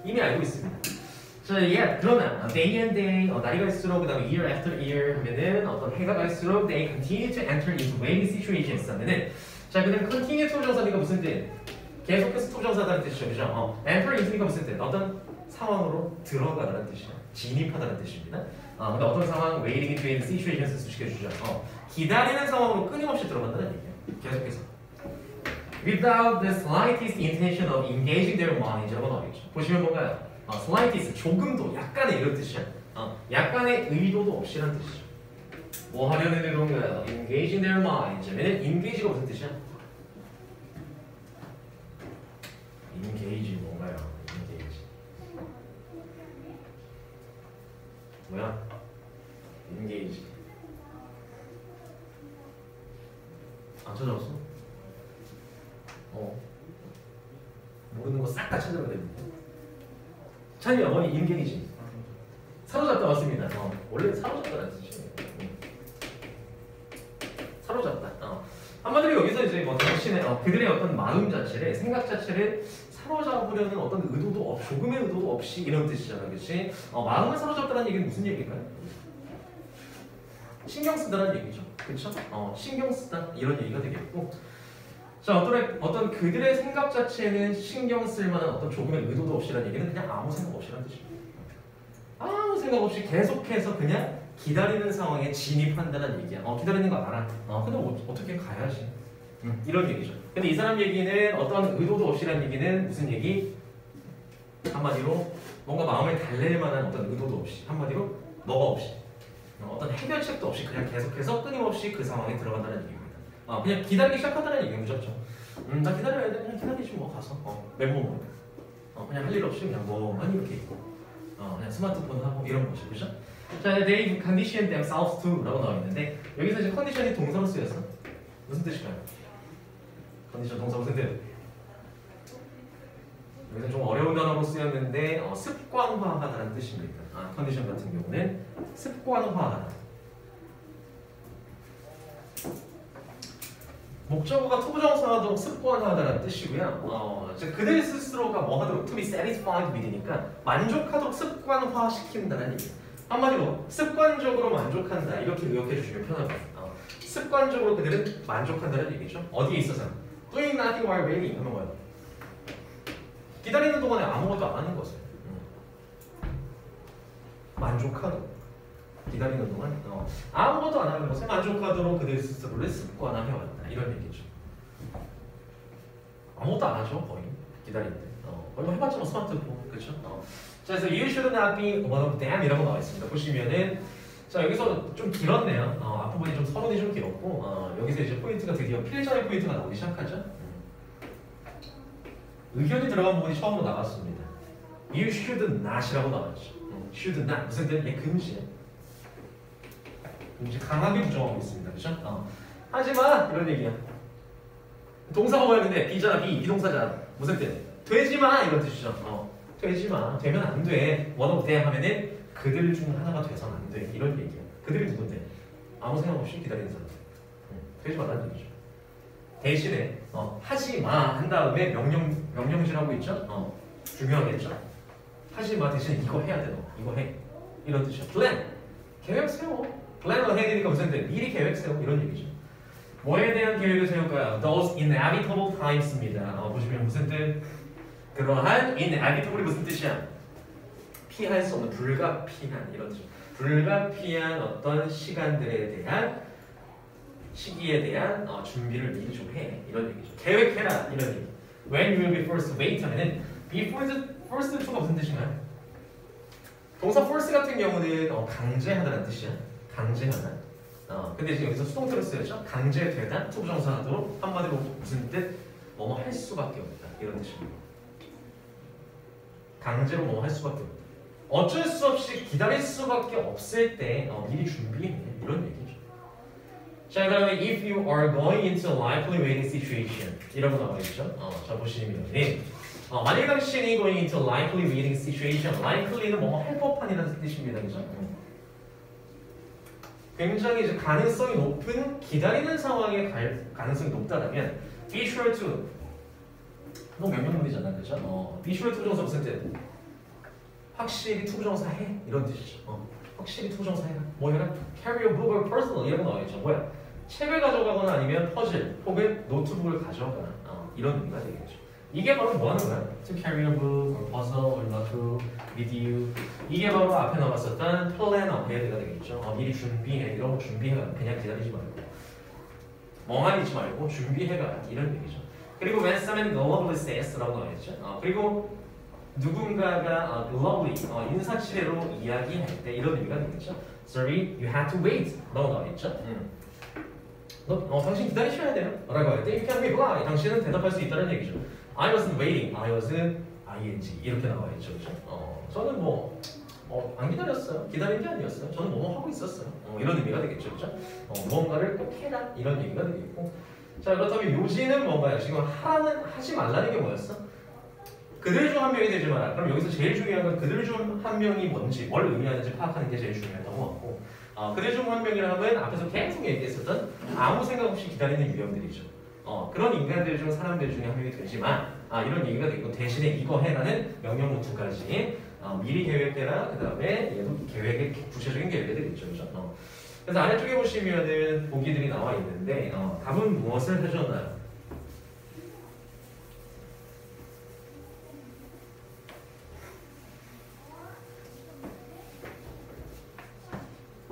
이미 알고 있습니다. 자, 그러나 day and day 날이 갈수록 그다음에 year after year 하면은 어떤 해가 갈수록 they continue to enter into waiting situations 하면은 자, 그다음 continue 투부정사니까 무슨 뜻? 계속해서 투부정사다는 뜻이죠, 그죠? enter into니까 무슨 뜻? 어떤 상황으로 들어가다는 뜻이야. 진입하다는 뜻입니다. 근데 어떤 상황, waiting into situations 수식해주죠. 기다리는 상황으로 끊임없이 들어간다는 얘기예요. 계속해서. Without the slightest intention of engaging their minds라고 나와있죠. 보시면 뭔가요? slightest, 조금도, 약간의 이런 뜻이야. 약간의 의도도 없이라는 뜻이죠. 뭐 하려는 의도인가요? Engaging their minds. engage가 무슨 뜻이야? engage 뭔가요? engage. 뭐야? engage. 안 찾아왔어? 모르는 거 싹 다 찾아야 됩니다. 찬이 어머니 engage. 사로잡다 맞습니다. 원래 사로잡다라는 뜻이에요. 사로잡다. 한마디로 여기서 이제 뭐 당신의 그들의 어떤 마음 자체를, 생각 자체를 사로잡으려는 어떤 의도도 조금의 의도도 없이 이런 뜻이잖아, 그렇지? 마음을 사로잡다라는 얘기는 무슨 얘기일까요? 신경 쓰다라는 얘기죠, 그렇죠? 신경 쓰다 이런 얘기가 되겠고, 자, 어떤 그들의 생각 자체는 신경 쓸 만한 어떤 조금의 의도도 없이라는 얘기는 그냥 아무 생각 없이라는 뜻입니다. 아무 생각 없이 계속해서 그냥 기다리는 상황에 진입한다는 얘기야. 기다리는 거 알아. 근데 어떻게 가야지. 이런 얘기죠. 근데 이 사람 얘기는 어떤 의도도 없이라는 얘기는 무슨 얘기? 한마디로 뭔가 마음을 달랠 만한 어떤 의도도 없이, 한마디로 뭐가 없이, 어떤 해결책도 없이 그냥 계속해서 끊임없이 그 상황에 들어간다는 얘기입니다. 그냥 기다리기 시작한다는 얘기는 무섭죠. 나 기다려야 돼. 그냥 기다리지 뭐 가서 맨몸으로 그냥 할 일 없이 그냥 멍하니 이렇게 있고 그냥 스마트폰 하고 이런 거죠, 그죠? 자, they condition themselves to라고 나와 있는데 여기서 이제 컨디션이 동사로 쓰였어. 무슨 뜻일까요? 컨디션 동사 무슨 뜻? 여기서 좀 어려운 단어로 쓰였는데 습관화하다는 뜻입니다. 컨디션 같은 경우는 습관화하다. 목적어가 투부정사도 습관화하다는 뜻이고요. 그들 스스로가 뭐 하도록 to be satisfied with니까 만족하도록 습관화시킨다는 얘기예요. 한마디로 습관적으로 만족한다 이렇게 의역해 주시면 편합니다. 습관적으로 그들은 만족한다는 얘기죠. 어디에 있어서? doing nothing while waiting 하면 뭐예요? 기다리는 동안에 아무것도 안 하는 것을 만족하도록 기다리는 동안 아무것도 안 하는 것에 만족하도록 그들 스스로를 습관화해왔다 이런 얘기죠. 아무것도 안 하죠 거의 기다릴 때. 얼마 해봤자 뭐 스마트폰 그렇죠. 자, 그래서 you should not be one of them 이라고 나와 있습니다. 보시면은 자 여기서 좀 길었네요. 앞부분이 좀 서론이 좀 길었고 여기서 이제 포인트가 드디어 필전의 포인트가 나오기 시작하죠. 의견이 들어간 부분이 처음으로 나왔습니다. You should not이라고 나왔죠. should not 무슨 뜻? 얘 금지야. 금지 강하게 부정하고 있습니다. 그렇죠? 하지마 이런 얘기야. 동사가 뭐야 근데 비잖아 비동사잖아. 무슨 뜻? 되지마 이런 뜻이죠. 되지마 되면 안 돼. one of them 하면은 그들 중 하나가 돼서는 안 돼. 이런 얘기야. 그들이 누군데? 아무 생각 없이 기다리는 사람. 되지 말라는 얘기죠. 대신에 하지마 한 다음에 명령실하고 있죠. 중요하겠죠. 하지마 대신에 이거 해야 돼. 너 이거 해. 이런 뜻이야. plan 계획 세워. plan을 해야 되니까 무슨 뜻? 미리 계획 세워. 이런 얘기죠. 뭐에 대한 계획을 세울까요? Those inevitable times입니다. 보시면 무슨 뜻? 그러한 inevitable이 무슨 뜻이야? 피할 수 없는 불가피한 이런 뜻. 불가피한 어떤 시간들에 대한 시기에 대한 준비를 미리 좀 해. 이런 얘기죠. 계획해라. 이런 얘기. When you will be forced to wait 하면은 be forced to가 무슨 뜻인가요? 동사 force 같은 경우는 강제하다는 뜻이야. 강제하다. 근데 지금 여기서 수동태로 쓰였죠. 강제되다. 투부정사도 한마디로 무슨 뜻? 뭐뭐 할 수밖에 없다. 이런 뜻입니다. 강제로 뭐뭐 할 수밖에 없다. 어쩔 수 없이 기다릴 수밖에 없을 때 미리 준비해. 이런 얘기죠. 자, 그 다음에 if you are going into a likely waiting situation 이라고 나와 있죠. 자, 보시면 만일 당신이 going into a likely waiting situation likely는 뭐뭐 할 법한이라는 뜻입니다. 그죠? 굉장히 이제 가능성이 높은 기다리는 상황에 갈 가능성이 높다라면 be sure to 너무 명령문이잖아. 그죠? be sure to 투부정사 무슨 뜻? 확실히 투부정사 해. 이런 뜻이죠. 확실히 투부정사 해라. 뭐 해라? carry a book or personal 이런 거 나와 있죠. 뭐야? 책을 가져가거나 아니면 퍼즐 혹은 노트북을 가져가거나 이런 의미가 되겠죠. 이게 바로 뭐 하는 거야? To carry a book or puzzle or notebook with you. 이게 바로 앞에 나왔었던 planner 해야 되겠죠. 미리 준비해. 이런 거 준비해가 그냥 기다리지 말고 멍하니 있지 말고 준비해가 이런 얘기죠. 그리고 when someone globally says라고 나와 있죠. 그리고 누군가가 globally 인사치레로 이야기할 때 이런 의미가 되겠죠. Sorry, you have to wait 라고 나와 있죠. 당신 기다리셔야 돼요 라고 할 때 you can reply 당신은 대답할 수 있다는 얘기죠. I wasn't waiting, I wasn't ing 이렇게 나와 있죠. 그죠? 저는 안 기다렸어요. 기다린 게 아니었어요. 저는 뭐뭐 하고 있었어요. 이런 의미가 되겠죠. 그죠? 무언가를 꼭 해라 이런 얘기가 되겠고 자 그렇다면 요지는 뭔가요? 지금 하지 말라는 게 뭐였어? 그들 중 한 명이 되지 마라. 그럼 여기서 제일 중요한 건 그들 중 한 명이 뭔지 뭘 의미하는지 파악하는 게 제일 중요했던 것 같고 그들 중 한 명이라 하면 앞에서 계속 얘기했었던 아무 생각 없이 기다리는 유형들이죠. 그런 인간들 중 사람들 중에 한 명이 되지만 이런 얘기가 되고 대신에 이거 해라는 명령문 두 가지 미리 계획해라. 그 다음에 얘도 계획의 구체적인 계획이 되겠죠. 그죠? 그래서 아래쪽에 보시면은 보기들이 나와 있는데 답은 무엇을 해줬나요?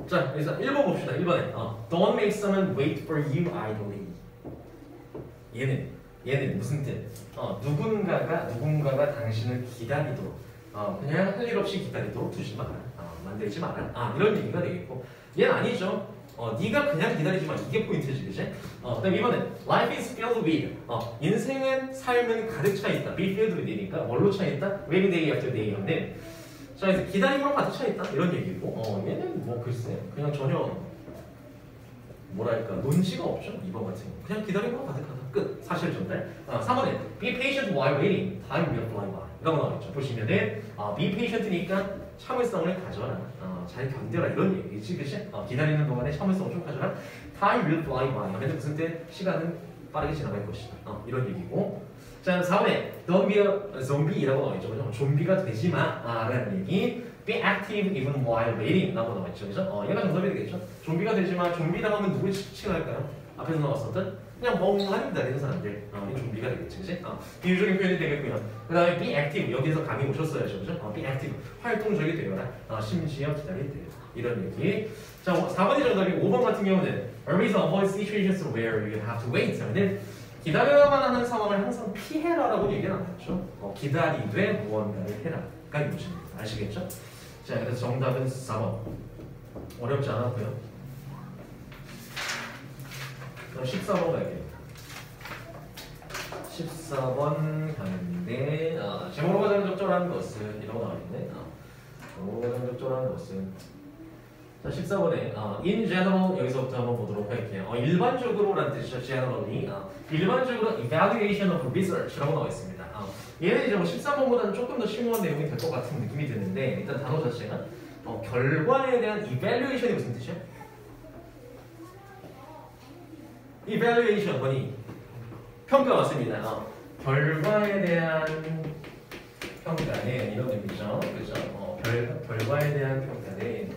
자, 여기서 1번 봅시다. 1번에 Don't make someone wait for you idly. 얘는 무슨 뜻? 누군가가 당신을 기다리도록 그냥 할 일 없이 기다리도록 두지 마라. 만들지 마라. 이런 얘기가 되겠고 얘는 아니죠. 네가 그냥 기다리지 마. 이게 포인트지, 그치? 그다음 이번엔 Life is filled with. 인생은 삶은 가득 차 있다. Be filled with니까 뭘로 차 있다? Every day after day 하는데 자, 그래서 기다림으로 가득 차 있다. 이런 얘기고 얘는 뭐 글쎄 그냥 전혀 뭐랄까 논지가 없죠. 2번 같은 거 그냥 기다림으로 가득하다. 끝. 사실 전달. 3번에 Be patient while waiting. Time will fly by. 이라고 나와있죠. 보시면은 Be patient니까 참을성을 가져라. 잘 견뎌라 이런 얘기지, 그치? 기다리는 동안에 참을성을 좀 가져라. Time will fly by 하면 무슨 뜻? 시간은 빠르게 지나갈 것이다. 이런 얘기고. 자, 4번에 Don't be a zombie라고 나와있죠. 그죠? 좀비가 되지 마. 라는 얘기. Be active even while waiting 라고 나와있죠. 그죠? 얘가 정답이 되겠죠. 좀비가 되지 마. 좀비라고 하면 누굴 칭할까요? 앞에서 나왔었던 그냥 멍하니 기다리는 사람들. 이 좀비가 되겠지, 그치? 비유적인 표현이 되겠고요. 그 다음에 be active. 여기서 감이 오셨어야죠. 그죠? be active. 활동적이 되어라. 심지어 기다릴 때. 이런 얘기. 자, 4번이 정답이고 5번 같은 경우는 always avoid situations where you have to wait. 하면 기다려야만 하는 상황을 항상 피해라라고 얘기는 안 했죠. 기다리되 무언가를 해라가 이것입니다. 아시겠죠? 자, 그래서 정답은 4번. 어렵지 않았고요. 그럼 14번 갈게요. 14번 가는데 제목으로 가장 적절한 것은 이라고 나와있네. 제목으로 가장 적절한 것은 자, 14번에 in general 여기서부터 한번 보도록 할게요. 일반적으로 라는 뜻이죠. generally. 일반적으로 evaluation of research라고 나와 있습니다. 얘는 이제 뭐 13번보다는 조금 더 심오한 내용이 될 것 같은 느낌이 드는데 일단 단어 자체가 결과에 대한 evaluation이 무슨 뜻이야? evaluation 뭐니? 평가 맞습니다. 결과에 대한 평가는 이런 의미죠. 그죠? 결과에 대한 평가는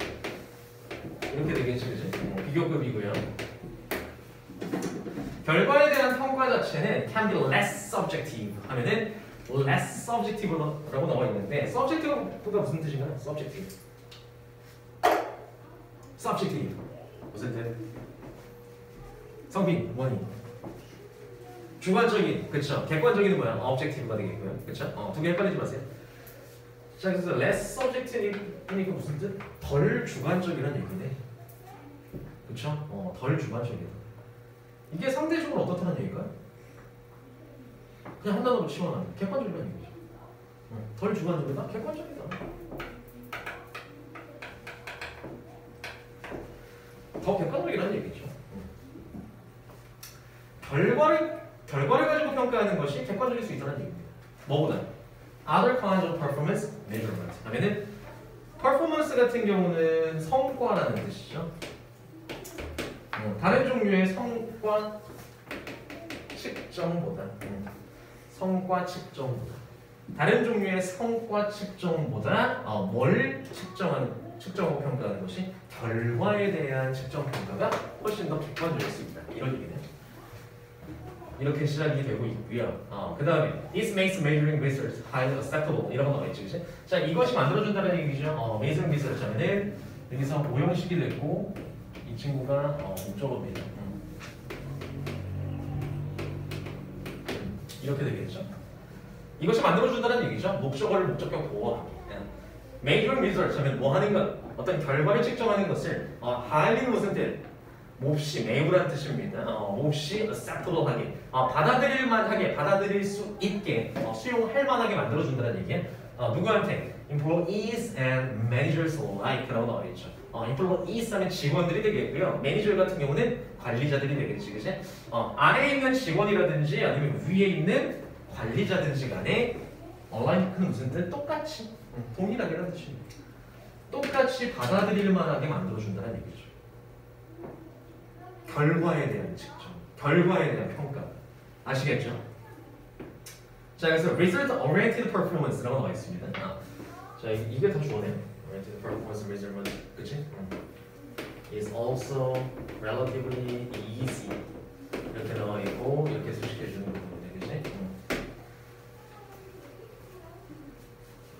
이렇게 되겠지, 그치? 비교급이고요. 결과에 대한 평가 자체는 can be less subjective 하면은 less subjective라고 나와 있는데 subjective가 무슨 뜻인가요? subjective 무슨 뜻? 성빈, 뭐니? 주관적인, 그쵸? 객관적인 뭐야? objective가 되겠고요, 그쵸? 두 개 헷갈리지 마세요. 자, 그래서 less subjective니까 무슨 뜻? 덜 주관적이라는 얘기네. 그쵸? 덜 주관적이다. 이게 상대적으로 어떻다는 얘기일까요? 그냥 한 단어로 치워놔. 객관적이라는 얘기죠. 덜 주관적이다? 객관적이다. 더 객관적이라는 얘기죠. 결과를 가지고 평가하는 것이 객관적일 수 있다는 얘기입니다. 뭐보다? Other kinds of performance measurement 하면은 performance 같은 경우는 성과라는 뜻이죠. 다른 종류의 성과 측정보다 다른 종류의 성과 측정보다 뭘 측정하고 평가하는 것이 결과에 대한 측정 평가가 훨씬 더 객관적일 수 있다. 이런 얘기네요. 이렇게 시작이 되고 있고요. 그 다음에 This makes measuring research highly acceptable 이라고 나와 있죠. 그치? 자, 이것이 만들어준다는 얘기죠. measuring research 하면은 여기서 모형식이 됐고 이 친구가 목적어입니다. 이렇게 되겠죠. 이것이 만들어준다는 얘기죠. 목적어를 목적격 보호하기. measuring research 하면 뭐 하는 것, 어떤 결과를 측정하는 것을 highly는 무슨 뜻? 몹시, 매우란 뜻입니다. 몹시 acceptable하게, 받아들일 만하게, 받아들일 수 있게, 수용할 만하게 만들어준다는 얘기예요. 누구한테? Employees and managers alike라고 나와 있죠. Employees 하면 직원들이 되겠고요. 매니저 같은 경우는 관리자들이 되겠지, 그치? 아래에 있는 직원이라든지 아니면 위에 있는 관리자든지 간에 얼라이크는 무슨 뜻? 똑같이, 동일하게라는 뜻입니다. 똑같이 받아들일 만하게 만들어준다는 얘기죠. 결과에 대한 측정, 결과에 대한 평가. 아시겠죠? 자, 그래서 result oriented performance라고 나와 있습니다. 자, 이게 더 좋네요. oriented performance measurement, 그치? is also relatively easy 이렇게 나와 있고 이렇게 수식해 주는 부분이네, 그치?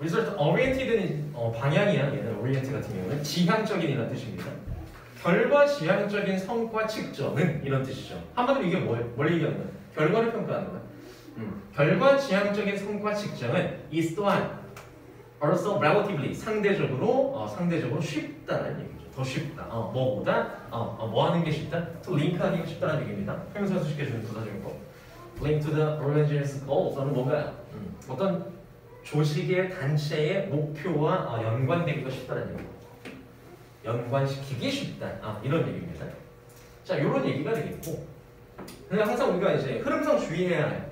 result oriented는 방향이야. 얘는 orient 같은 경우는 지향적인이라는 뜻입니다. 결과 지향적인 성과 측정은 이런 뜻이죠. 한마디로 이게 뭘 얘기하는 거야? 결과를 평가하는 거야. 결과 지향적인 성과 측정은 is 또한 also relatively 상대적으로 쉽다는 얘기죠. 더 쉽다. 뭐보다 뭐 하는 게 쉽다? to link하기 쉽다는 얘기입니다. 형용사 수식해주는 부사적인 거. link to the organization's goals는 뭔가요? 어떤 조직의 단체의 목표와 연관되기가 쉽다는 얘기죠. 연관시키기 쉽다. 이런 얘기입니다. 자, 이런 얘기가 되겠고, 근데 항상 우리가 이제 흐름상 주의해야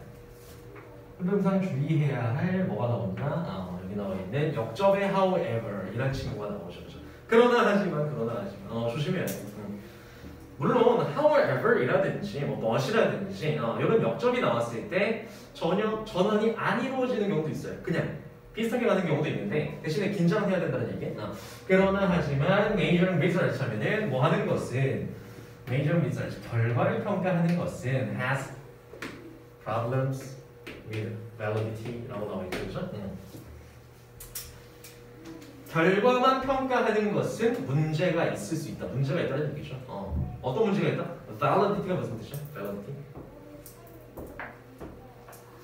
할 뭐가 나온다? 여기 나와 있는 역접의 however 이런 친구가 나오죠. 그러나 하지만 조심해야 돼. 물론 however이라든지 but이라든지 이런 역접이 나왔을 때 전혀 전환이 안 이루어지는 경우도 있어요. 그냥 비슷하게 가는 경우도 있는데 대신에 긴장해야 된다는 얘기. 그러나 하지만 major research 하면은 뭐 하는 것은 major research 결과를 평가하는 것은 has problems with validity라고 나와 있죠, 그렇죠? 결과만 평가하는 것은 문제가 있을 수 있다. 문제가 있다는 얘기죠. 어떤 문제가 있다? validity가 무슨 뜻이죠?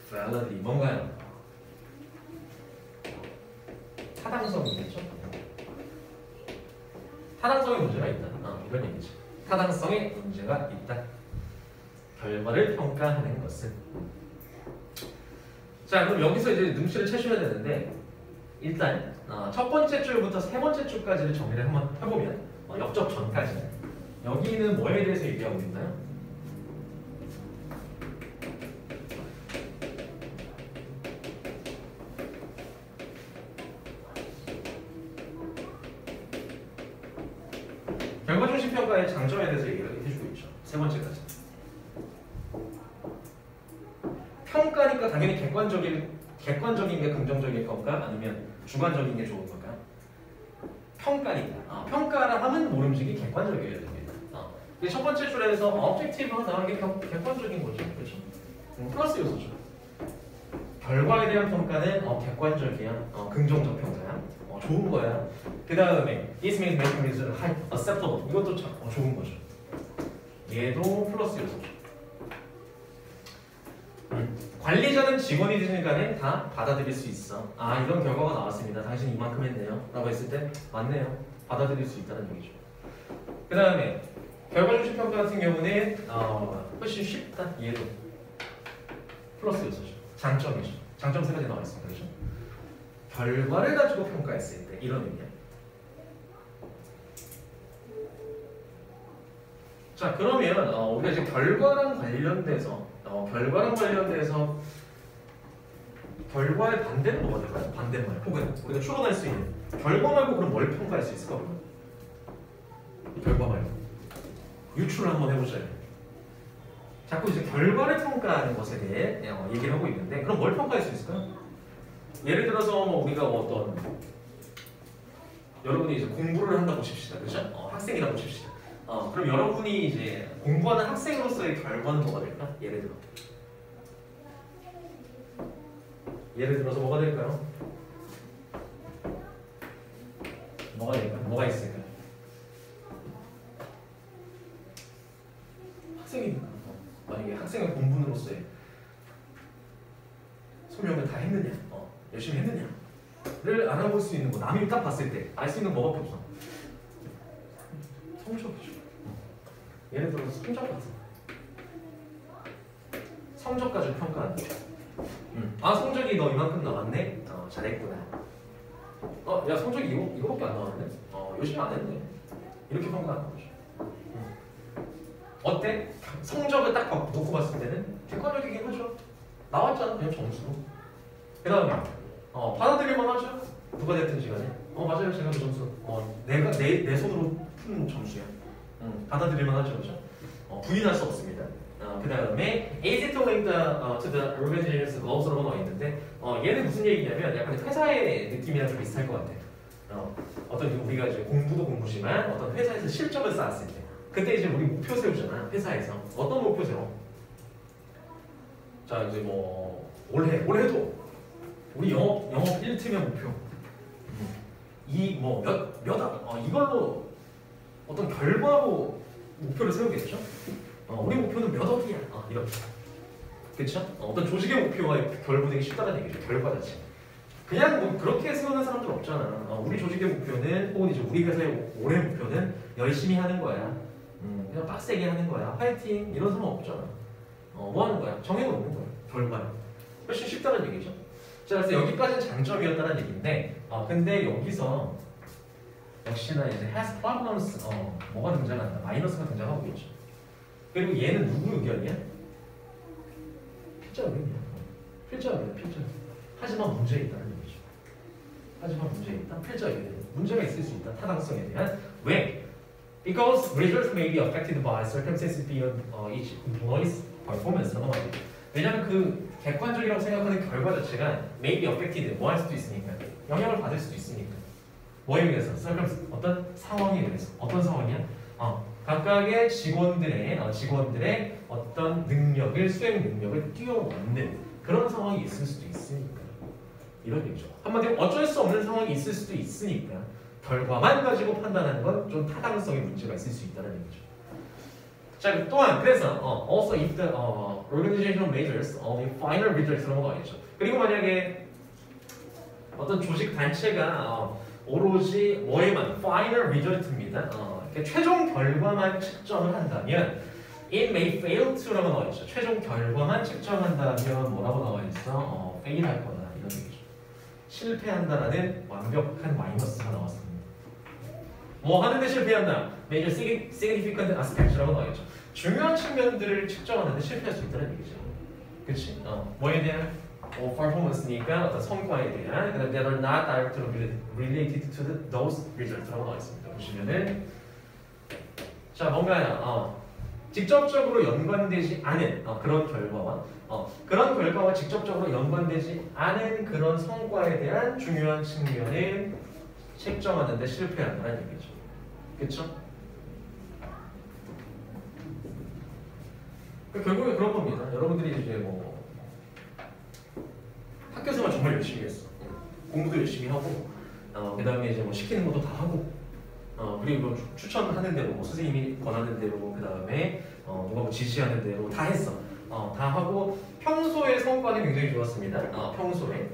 validity 뭔가요? 타당성이겠죠? 타당성에 문제가 있다. 이런 얘기죠. 타당성에 문제가 있다. 결과를 평가하는 것은. 자, 그럼 여기서 이제 눈치를 채셔야 되는데 일단 첫 번째 줄부터 세 번째 줄까지를 정리를 한번 해보면 역접 전까지 여기는 뭐에 대해서 얘기하고 있나요? 결과 중심 평가의 장점에 대해서 얘기를 해주고 있죠. 세 번째까지. 평가니까 당연히 객관적인 게 긍정적인 건가? 아니면 주관적인 게 좋은 건가? 평가니까. 평가라 하면 모름지기 객관적이어야 됩니다. 첫 번째 줄에서 objective가 나오는 게 객관적인 거죠. 그렇죠? 플러스 요소죠. 결과에 대한 평가는 객관적이야. 긍정적 평가야. 좋은 거야. 그 다음에 this means making this acceptable. 이것도 참 좋은 거죠. 얘도 플러스 요소죠. 관리자는 직원이 되는 간에 다 받아들일 수 있어. 이런 결과가 나왔습니다. 당신 이만큼 했네요. 라고 했을 때 맞네요. 받아들일 수 있다는 얘기죠. 그 다음에 결과 중심 평가 같은 경우는 훨씬 쉽다. 얘도 플러스 요소죠. 장점이죠. 장점 세 가지 나와 있습니다. 그렇죠? 결과를 가지고 평가했을 때 이런 의미야. 자, 그러면 우리가 이제 결과랑 관련돼서 결과의 반대는 뭐가 될까요? 반대말 혹은 우리가 추론할 수 있는 결과 말고 그럼 뭘 평가할 수 있을까? 결과 말고 유추를 한번 해보자요. 자꾸 이제 결과를 평가하는 것에 대해 얘기를 하고 있는데 그럼 뭘 평가할 수 있을까요? 예를 들어서 우리가 어떤 여러분이 이제 공부를 한다고 칩시다, 그렇죠? 학생이라고 칩시다. 그럼 여러분이 이제 공부하는 학생으로서의 결과는 뭐가 될까? 예를 들어서 뭐가 될까요? 뭐가 될까? 뭐가 있을까? 학생이니까 만약에 학생의 공부로서의 소명을 다 했느냐, 열심히 했느냐를 알아볼 수 있는 거. 남이 딱 봤을 때 알 수 있는 뭐밖에 없어. 성적이죠. 예를 들어서 성적 같은 성적 가지고 평가하는 거. 성적이 너 이만큼 나왔네? 잘했구나. 야 성적이 이거밖에 안 나왔네? 열심히 안 했네. 이렇게 평가하는 거죠. 어때? 성적을 딱 놓고 봤을 때는 객관적이긴 하죠. 나왔잖아, 그냥 점수로. 그 다음에 받아들일만 하죠. 누가 됐든지 간에. 맞아요, 제가 그 점수. 내가 내 손으로 푼 점수야. 받아들일만 하죠, 그죠? 부인할 수 없습니다. 그 다음에 easy to link to the organization's goals라고 나와 있는데 얘는 무슨 얘기냐면 약간 회사의 느낌이랑 좀 비슷할 것 같아요. 어떤 우리가 이제 공부도 공부지만 어떤 회사에서 실적을 쌓았을 때 그때 이제 우리 목표 세우잖아. 회사에서 어떤 목표 세워? 자 이제 올해도 우리 영업 1팀의 목표 이걸로 어떤 결과로 목표를 세우겠죠. 우리 목표는 몇 억이야. 이렇게. 그렇죠? 어떤 조직의 목표와 결부되기 쉽다는 얘기죠. 결과 자체. 그냥 뭐 그렇게 세우는 사람들 없잖아. 우리 조직의 목표는 혹은 이제 우리 회사의 올해 목표는 열심히 하는 거야. 그냥 빡세게 하는 거야. 파이팅 이런 사람 없잖아. 뭐 하는 거야? 정해놓는 거야. 결과를. 훨씬 쉽다는 얘기죠. 자, 그래서 여기까지는 장점이었다는 얘기인데, 근데 여기서 역시나 이제 has problems, 뭐가 등장한다. 마이너스가 등장하고 있죠. 그리고 얘는 누구 의견이야? 필자 의견이야. 필자 의견, 필자. 하지만 문제 있다는 얘기죠. 하지만 문제 있다. 필자 의견. 문제가 있을 수 있다. 타당성에 대한. 왜? Because results may be affected by circumstances beyond each employee's performance라고 말이죠. 왜냐하면 그 객관적이라고 생각하는 결과 자체가 may be affected, 뭐 할 수도 있으니까. 영향을 받을 수도 있으니까. 뭐에 의해서? 어떤 상황에 의해서. 어떤 상황이야? 각각의 직원들의 어떤 능력을, 수행 능력을 뛰어넘는 그런 상황이 있을 수도 있으니까. 이런 얘기죠. 한마디로 어쩔 수 없는 상황이 있을 수도 있으니까 결과만 가지고 판단하는 건 좀 타당성의 문제가 있을 수 있다는 얘기죠. 자, 또한 그래서 also if the organizational measures only final results라고 나와있죠. 그리고 만약에 어떤 조직 단체가 오로지 뭐에만 final result입니다. 최종 결과만 측정을 한다면 it may fail to라고 나와있죠. 최종 결과만 측정한다면 뭐라고 나와있어? fail 할 거다 이런 얘기죠. 실패한다라는 완벽한 마이너스가 나왔습니다. 뭐 하는데 실패한다? major significant aspects라고 나와있죠. 중요한 측면들을 측정하는데 실패할 수 있다는 얘기죠. 그치? 뭐에 대한? performance니까 어떤 성과에 대한 that are not directly related to those results라고 나와있습니다. 보시면은 자, 뭔가요? 직접적으로 연관되지 않은 그런 결과와 그런 결과와 직접적으로 연관되지 않은 그런 성과에 대한 중요한 측면을 책정하는데 실패한다는 얘기죠. 그렇죠? 결국에 그런 겁니다. 여러분들이 이제 뭐 학교생활 정말 열심히 했어. 공부도 열심히 하고 그 다음에 이제 뭐 시키는 것도 다 하고 그리고 추천하는 대로 뭐 선생님이 권하는 대로 그 다음에 누가 뭐 지시하는 대로 다 했어. 다 하고 평소의 성과는 굉장히 좋았습니다. 평소에.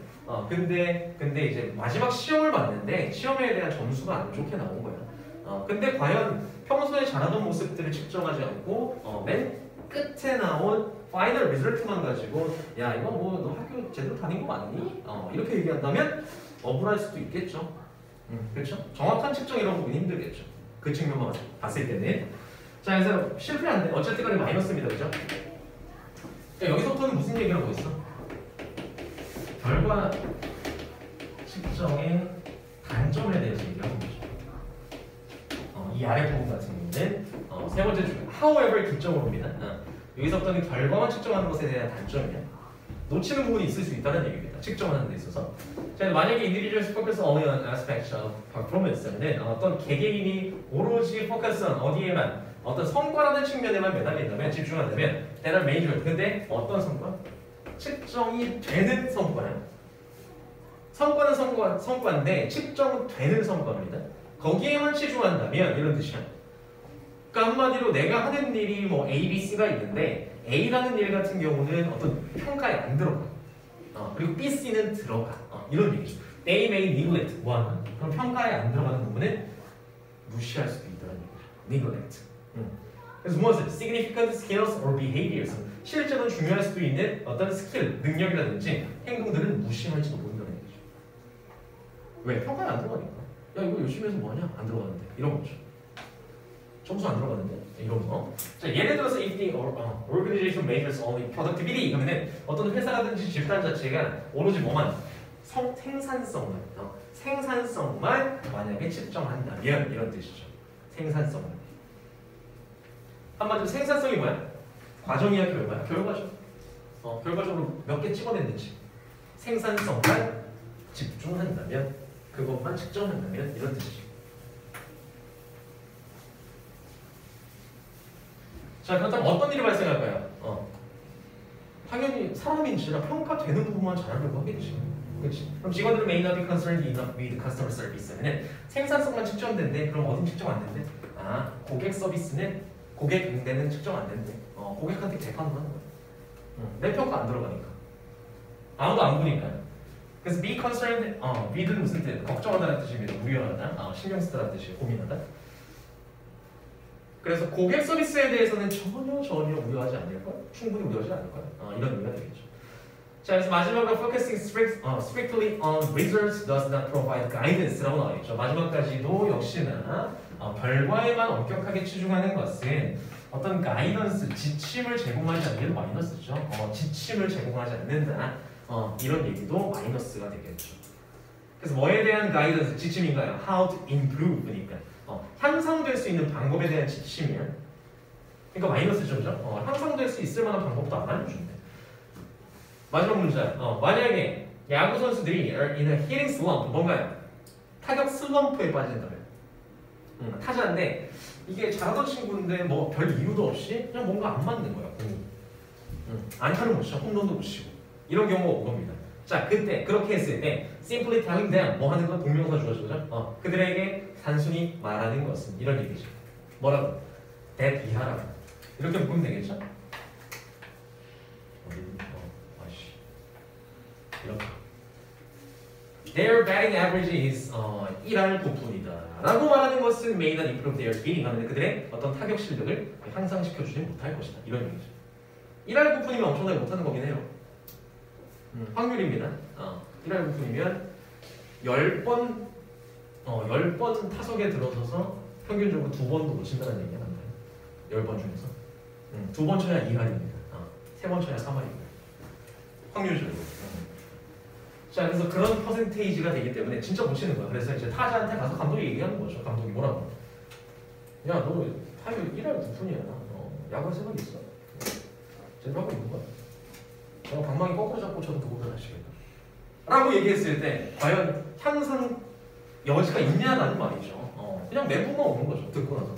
근데 이제 마지막 시험을 봤는데 시험에 대한 점수가 안 좋게 나온 거야. 근데 과연 평소에 잘하던 모습들을 측정하지 않고 맨 끝에 나온 파이널 리절트만 가지고 야 이거 뭐 너 학교 제대로 다닌 거 맞니? 이렇게 얘기한다면 억울할 수도 있겠죠. 그렇죠? 정확한 측정이라고 보기 힘들겠죠. 그 측면만 봤을 때는. 자, 그래서 실패한데 어쨌든 간에 마이너스입니다. 그죠? 자, 여기서부터는 무슨 얘기를 하고 있어? 결과 측정의 단점에 대해서 얘기하고 있죠. 이 아래 부분 같은 경우는 세 번째 중 however 기점으로입니다. 여기서부터는 결과만 측정하는 것에 대한 단점이야. 놓치는 부분이 있을 수 있다는 얘기입니다. 측정하는 데 있어서. 자, 만약에 individuals focus only on aspects of performance는 어떤 개개인이 오로지 focus on 어디에만 어떤 성과라는 측면에만 매달린다면 집중한다면 that are major. 근데 어떤 성과? 측정이 되는 성과야. 성과는 성과인데 측정되는 성과입니다. 거기에만 치중한다면 이런 뜻이야. 그러니까 한마디로 내가 하는 일이 뭐 A, B, C가 있는데 A라는 일 같은 경우는 어떤 평가에 안 들어가. 그리고 B, C는 들어가. 이런 얘기죠. They may neglect one. 그럼 평가에 안 들어가는 부분은 무시할 수도 있다는 얘기죠. neglect. 그래서 무엇을? significant skills or behaviors. 실제로 중요할 수도 있는 어떤 스킬, 능력이라든지 행동들은 무시할지도 모른다는 얘기죠. 왜? 평가에 안 들어가니까. 야 이거 열심히 해서 뭐하냐? 안 들어가는데. 이런 거죠. 점수 안 들어가는데? 이런 거. 자, 예를 들어서 if the organization measures only productivity 그러면은 어떤 회사라든지 집단 자체가 오로지 뭐만? 생산성만 만약에 측정한다면 이런 뜻이죠. 생산성을. 한마디로 생산성이 뭐야? 과정이야 결과야? 결과죠. 결과적으로 몇 개 찍어냈는지 생산성만 집중한다면 그것만 측정한다면 이런 뜻이죠. 자, 그렇다면 어떤 일이 발생할까요? 당연히 사람인지라 평가되는 부분만 잘하려고 하겠지. 그렇지? 그럼 직원들은 may not be concerned enough with customer service는 생산성만 측정된대. 그럼 어딘 측정 안 된대? 고객 서비스는 고객 응대는 측정 안 된대. 고객한테 개판을 하는 거야. 내 평가 안 들어가니까. 아무도 안 보니까요. 그래서 be concerned, with는 무슨 뜻? 걱정하다는 뜻입니다. 우려하다, 신경 쓰다는 뜻이에요. 고민하다. 그래서 고객 서비스에 대해서는 전혀 우려하지 않을 거야. 충분히 우려하지 않을 거야. 이런 의미가 되겠죠. 자, 그래서 마지막으로 focusing strictly on results does not provide guidance라고 나와 있죠. 마지막까지도 역시나 결과에만 엄격하게 치중하는 것은 어떤 가이던스, 지침을 제공하지 않는 마이너스죠. 지침을 제공하지 않는다. 이런 얘기도 마이너스가 되겠죠. 그래서 뭐에 대한 가이던스, 지침인가요? How to improve니까 향상될 수 있는 방법에 대한 지침이야. 그러니까 마이너스죠, 그죠? 향상될 수 있을 만한 방법도 안 알려준대. 마지막 문제. 만약에 야구 선수들이 in a hitting slump, 뭔가요? 타격 슬럼프에 빠진다면. 타자인데 이게 잘하던 친구인데 뭐 별 이유도 없이 그냥 뭔가 안 맞는 거야. 안타를 못 쳐, 홈런도 못 치고 이런 경우가 온 겁니다. 자, 그때 그렇게 했을 때 simply telling them 뭐 하는 건 동명사 주어져, 그죠? 그들에게 단순히 말하는 것은 이런 얘기죠. 뭐라고? that 이하라고. 이렇게 묶으면 되겠죠? 이렇게. Their batting average is 1할 9푼이다 라고 말하는 것은 may not improve their hitting 하는데 그들의 어떤 타격 실력을 향상시켜주지 못할 것이다. 이런 얘기죠. 1할 9푼이면 엄청나게 못하는 거긴 해요. 확률입니다. 1할 9푼이면 10번 타석에 들어서서 평균적으로 2번도 못 친다는 얘기가 나와요. 10번 중에서 2번 쳐야 2할입니다. 3번 쳐야 3할입니다. 확률적으로. 자, 그래서 그런 퍼센테이지가 되기 때문에 진짜 못 치는 거야. 그래서 이제 타자한테 가서 감독이 얘기하는 거죠. 감독이 뭐라고? 야, 너 타율 1할 9푼이야. 야구할 생각 있어? 제대로 하고 있는 거야. 내가 방망이 거꾸로 잡고 쳐도 그거는 하시겠다. 라고 얘기했을 때 과연 향상 여지가 있냐라는 말이죠. 그냥 멘붕만 오는 거죠. 듣고 나서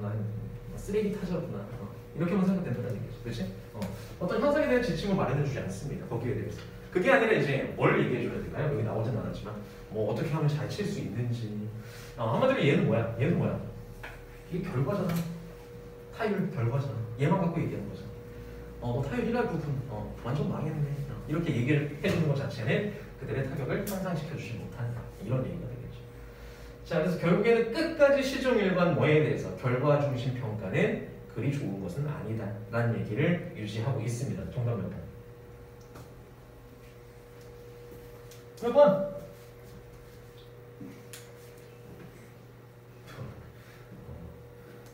난 쓰레기 타자구나. 이렇게만 생각된다는 얘기죠. 그렇지? 어떤 향상에 대한 지침을 마련해주지 않습니다. 거기에 대해서. 그게 아니라 이제 뭘 얘기해줘야 될까요? 여기 나오진 않았지만 뭐 어떻게 하면 잘 칠 수 있는지. 한마디로 얘는 뭐야? 이게 결과잖아. 타율 결과잖아. 얘만 갖고 얘기하는 거잖아. 타율 1할 9푼. 완전 망했네. 이렇게 얘기를 해주는 것 자체는 그들의 타격을 향상시켜주지 못한다. 이런 얘기가 되겠죠. 자, 그래서 결국에는 끝까지 시종일관 뭐에 대해서 결과 중심 평가는 그리 좋은 것은 아니다. 라는 얘기를 유지하고 있습니다. 정답 몇 번? 몇 번?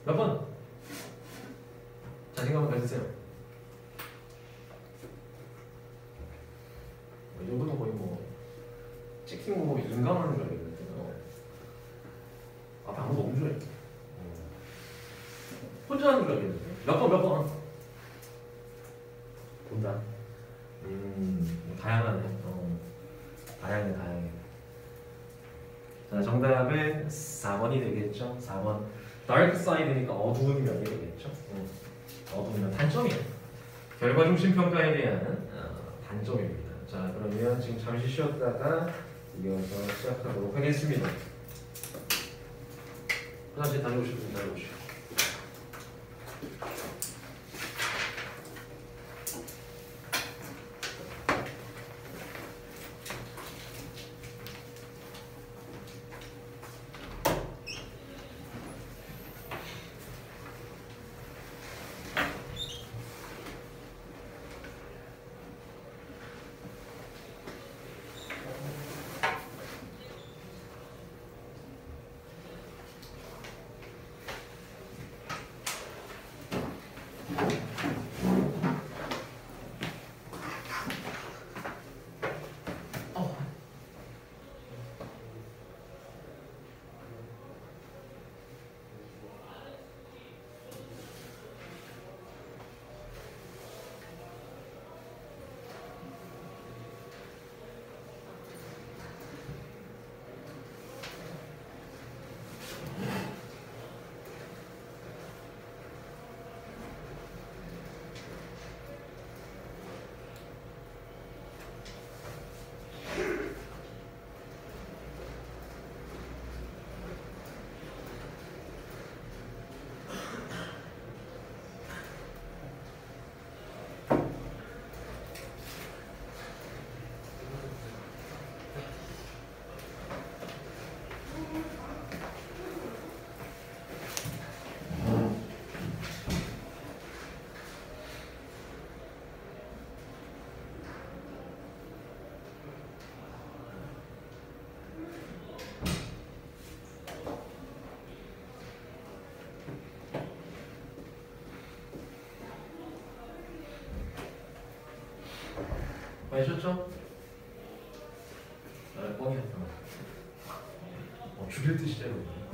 몇 번? 자신감을 가지세요. 이 정도면 거의 찍힌 거 인강하는 거겠는데. 앞에 아무도 없는 줄 알겠네. 혼자 하는 줄 알겠는데. 몇 번? 본다. 다양하네. 다양해. 자, 정답은 4번이 되겠죠. 4번. 다크 사이드니까 어두운 면이 되겠죠. 어두운 면 단점이에요. 결과 중심 평가에 대한 단점입니다. 자, 그러면 지금 잠시 쉬었다가 이어서 시작하도록 하겠습니다. 화장실 다녀오시고 기다려오시고. 많이 쉬었죠? 아, 뻥이었다. 죽일 듯이 째고 있네.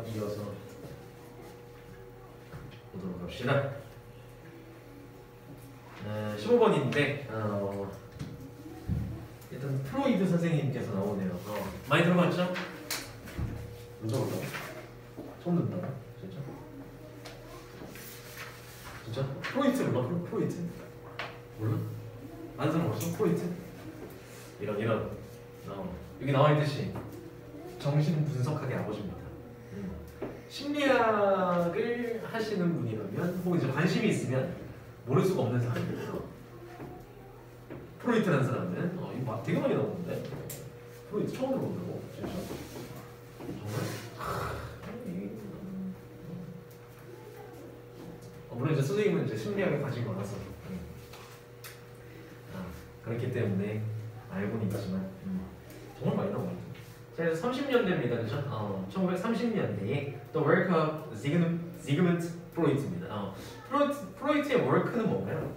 이어서 보도록 합시다. 15번인데 일단 프로이드 선생님께서 나오네요. 많이 들어봤죠? 먼저 볼까요? 처음 듣는다. 진짜? 프로이트 몰라? 프로이트? 몰라? 아는 사람 없어? 프로이트? 이런 여기 나와있듯이 정신 분석학의 아버지입니다. 심리학을 하시는 분이라면 혹은 이제 관심이 있으면 모를 수가 없는 사람입니다. 프로이트라는 사람은 이거 되게 많이 나오는데 프로이트 처음 들어본다고? 진짜? 정말? 물론 이제 선생님은 이제 심리학에 관심이 많아서 그렇기 때문에 알고는 있지만 정말 많이 나와요. 자, 30년대입니다, 그죠? 1930년대에 The Work of Sigmund Freud입니다. 프로이트의 work는 뭔가요?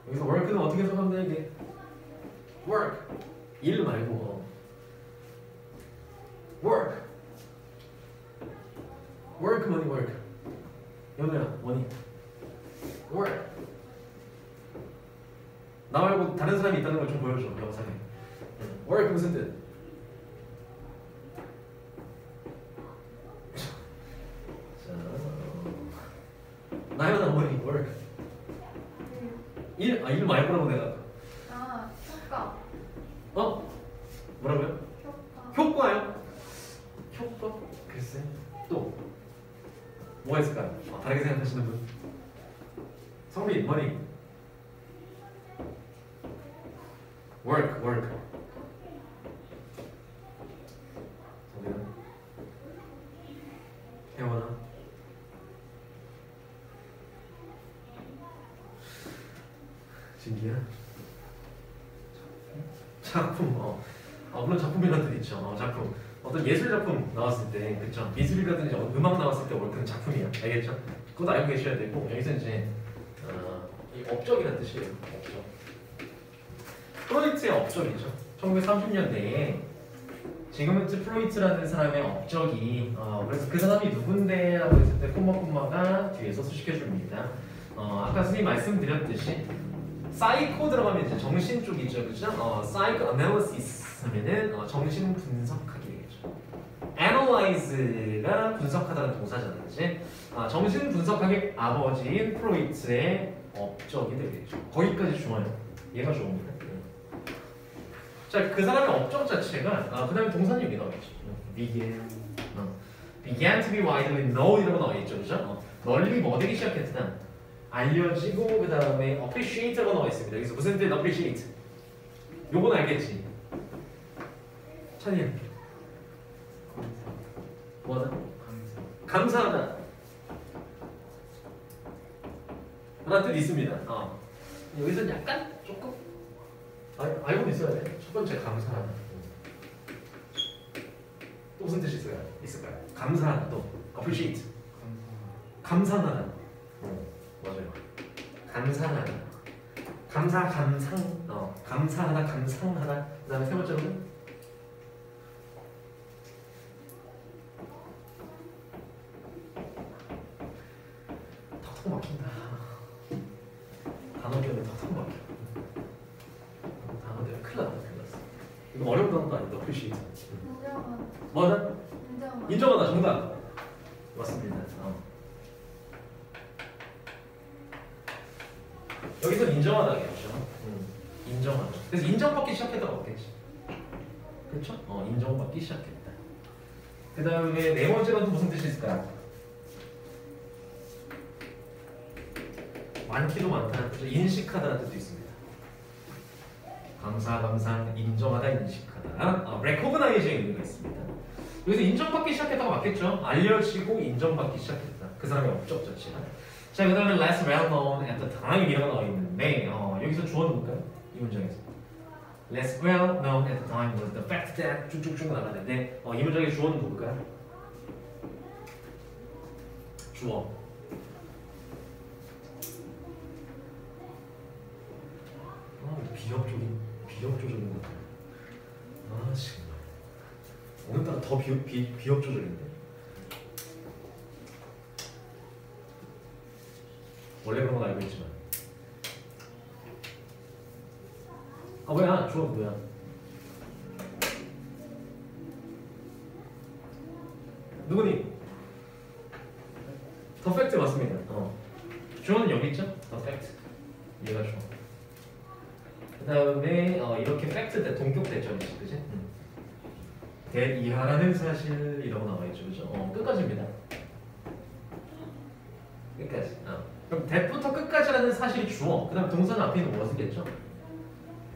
여기서 work는 어떻게 해석하면 돼, 이게? work, 일 말고 work, work 뭐니 work? 연우야, 뭐니? work. 나 말고 다른 사람이 있다는 걸 좀 보여줘, 영상에. work 무슨 뜻? 자, 나연아 뭐니? work. 일 말고라고 내가. 효과. 뭐라고요? 효과요? 효과? 글쎄. 또 뭐가 있을까요? 다르게 생각하시는 분? 성민, 머니. work. 성민은? 혜원아? 진기야? 작품. 물론 작품이라는 뜻 있죠. 작품. 어떤 예술 작품 나왔을 때, 그쵸? 미술이라든지 음악 나왔을 때 월크는 작품이야. 알겠죠? 그것도 알고 계셔야 되고, 여기서 이제 이 업적이라는 뜻이에요. 업적. 프로이트의 업적이죠. 1930년대에 지그문트 프로이트라는 사람의 업적이 그래서 그 사람이 누군데 하고 했을 때 콤마가 뒤에서 수식해 줍니다. 아까 선생님 말씀드렸듯이 사이코 들어가면 이제 정신 쪽이죠, 그죠? 사이코 애널리시스 하면은 정신 분석학이겠죠. analyze가 분석하다는 동사잖아요, 그지? 정신 분석학의 아버지인 프로이트의 업적이 되겠죠. 거기까지 좋아요. 얘가 좋습니다. 자, 그 사람의 업적 자체가 그 다음에 동사는 여기 나와있죠. began to be widely known이라고 나와있죠, 그죠? 널리 뭐 되기 시작했다. 알려지고 그 다음에 appreciate라고 나와있습니다. 여기서 무슨 뜻 appreciate? 요건 알겠지? 찬이야. 뭐하다? 감사하다. 하나 뜻 있습니다. 여기서는 약간 조금 알고는 있어야 돼. 첫 번째 감사하다. 또 무슨 뜻이 있을까요? 감사하다. 또 appreciate. 감상하다. 맞아요. 감상하다. 감사하다, 감상하다. 그 다음에 세 번째로는 턱 막힌다. 단어 때문에 턱 막혀. 단어 때문에 큰일 났어. 이거 어려운 단어도 아닌데 appreciate. 인정하다. 뭐하다? 인정하다. 정답. 맞습니다. 여기서 인정하다겠죠. 인정하다. 그래서 인정받기 시작했다고 없겠지. 그렇죠? 인정받기 시작했다. 그 다음에 네 번째는 또 무슨 뜻이 있을까요? 많기도 많다. 인식하다는 뜻도 있습니다. 감상, 인정하다, 인식하다. recognize의 의미가 있습니다. 여기서 인정받기 시작했다고 맞겠죠? 알려지고 인정받기 시작했다. 그 사람의 업적 자체가. 자, 그 다음에 less well known at the time이라고 나와 있는데 여기서 주어는 뭘까요? 이 문장에서 less well known at the time was the fact that 쭉쭉쭉 나가는데 이 문장의 주어는 뭘까요? 주어. 비협조적인 것. 정말. 오늘따라 더 비협 조절인데. 원래 그런 건 알고 있지만. 아 뭐야? 주어 뭐야? 누구니? 더 팩트 맞습니다. 주어는 여기 있죠? 더 팩트. 얘가 주어. 그 다음에 이렇게 팩트 때 동격 대절이지, 그지? that 이하라는 사실이라고 나와 있죠, 그죠? 끝까지입니다. 끝까지. 그럼 that부터 끝까지라는 사실이 주어. 그다음 동사는 앞에 있는 was겠죠?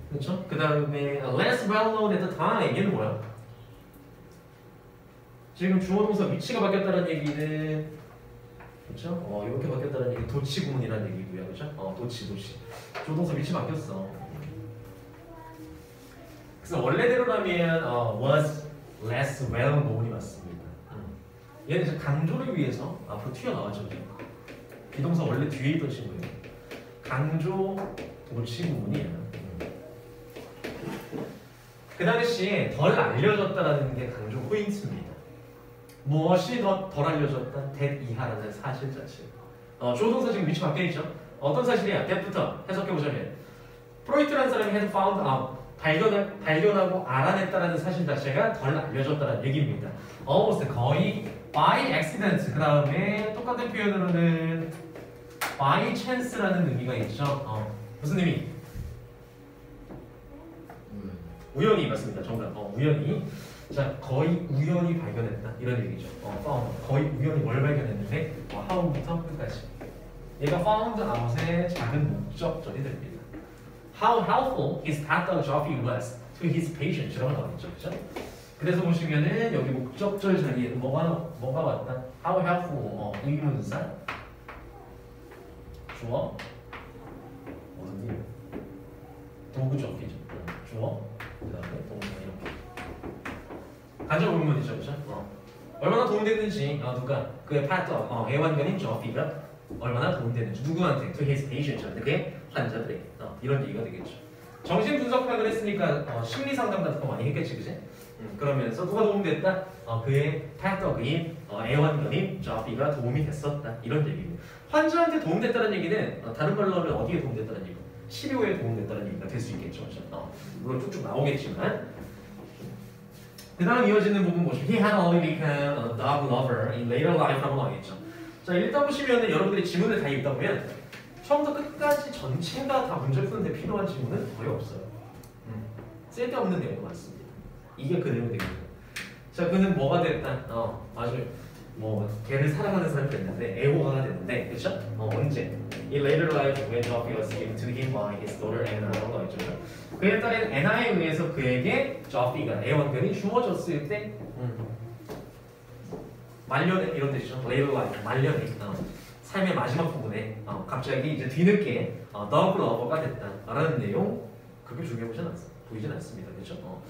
그렇죠? 그 다음에 less well known at the time 얘는 뭐야? 지금 주어 동사 위치가 바뀌었다는 얘기는 그렇죠? 이렇게 바뀌었다는 얘기 도치 구문이라는 얘기고요, 그렇죠? 도치. 주어 동사 위치 바뀌었어. 그래서 원래대로라면 was less well known이 맞습니다. 얘는 이제 강조를 위해서 앞으로 튀어나왔죠, 그죠? 비동사 원래 뒤에 있던 친구예요. 강조 도치 구문이에요. 그 당시에 덜 알려졌다라는 게 강조 포인트입니다. 무엇이 덜 알려졌다? that 이하라는 사실 자체. 주어동사 지금 위치 바뀌어 있죠? 어떤 사실이야? that부터 해석해보자면 프로이트라는 사람이 had found out 발견하고 알아냈다라는 사실 자체가 덜 알려졌다는 얘기입니다. almost 거의 by accident. 그 다음에 똑같은 표현으로는 by chance라는 의미가 있죠. 무슨 의미? 우연히 맞습니다. 정답. 우연히. 자, 거의 우연히 발견했다. 이런 얘기죠. 거의 우연히 뭘 발견했는데 how부터 끝까지. 얘가 found out의 작은 목적절이 됩니다. How helpful his Dr. Joffrey was to his patient이라고 나와 있죠, 그렇죠? 그래서 보시면은 여기 목적절 자리에 뭐가 왔다? How helpful 의문사 주어 어디 도구죠, 그죠? 주어 그다음에 동사 이렇게 간접 의문이죠, 그렇죠? 얼마나 도움됐는지 누가 그의 파트너 애완견인 저피가 얼마나 도움됐는지 누구한테 to his patient한테 그의 환자들에게 이런 얘기가 되겠죠. 정신 분석학을 했으니까 심리 상담 같은 거 많이 했겠지, 그지? 그러면서 누가 도움됐다? 그의 파트너 그의 애완견인 저피가 도움이 됐었다 이런 얘기입니다. 환자한테 도움됐다는 얘기는 다른 말로 하면 어디에 도움됐다는 얘기? 치료에 도움됐다는 얘기가 될 수 있겠죠, 그렇죠? 물론 쭉쭉 나오겠지만. 그 다음 이어지는 부분 보시면 He had only become a dog lover in later life라고 나와있죠. 자, 읽다 보시면 여러분들이 지문을 다 읽다 보면 처음부터 끝까지 전체가 다 문제 푸는데 필요한 지문은 거의 없어요. 쓸데없는 내용이 많습니다. 이게 그 내용이 됩니다. 자, 그는 뭐가 됐다? 아주 걔를 사랑하는 사람이 됐는데 애호가가 됐는데, 그렇죠? 언제? In later life when Joffrey was given to him by his daughter Anna라고 나와있죠. 그의 딸인 애나에 의해서 그에게 저피가 애완견이 주어졌을 때 말년에 이런 뜻이죠. later life 말년에 삶의 마지막 부분에 갑자기 이제 뒤늦게 dog lover가 됐다라는 내용 그렇게 중요해 보이진 않습니다. 그렇죠?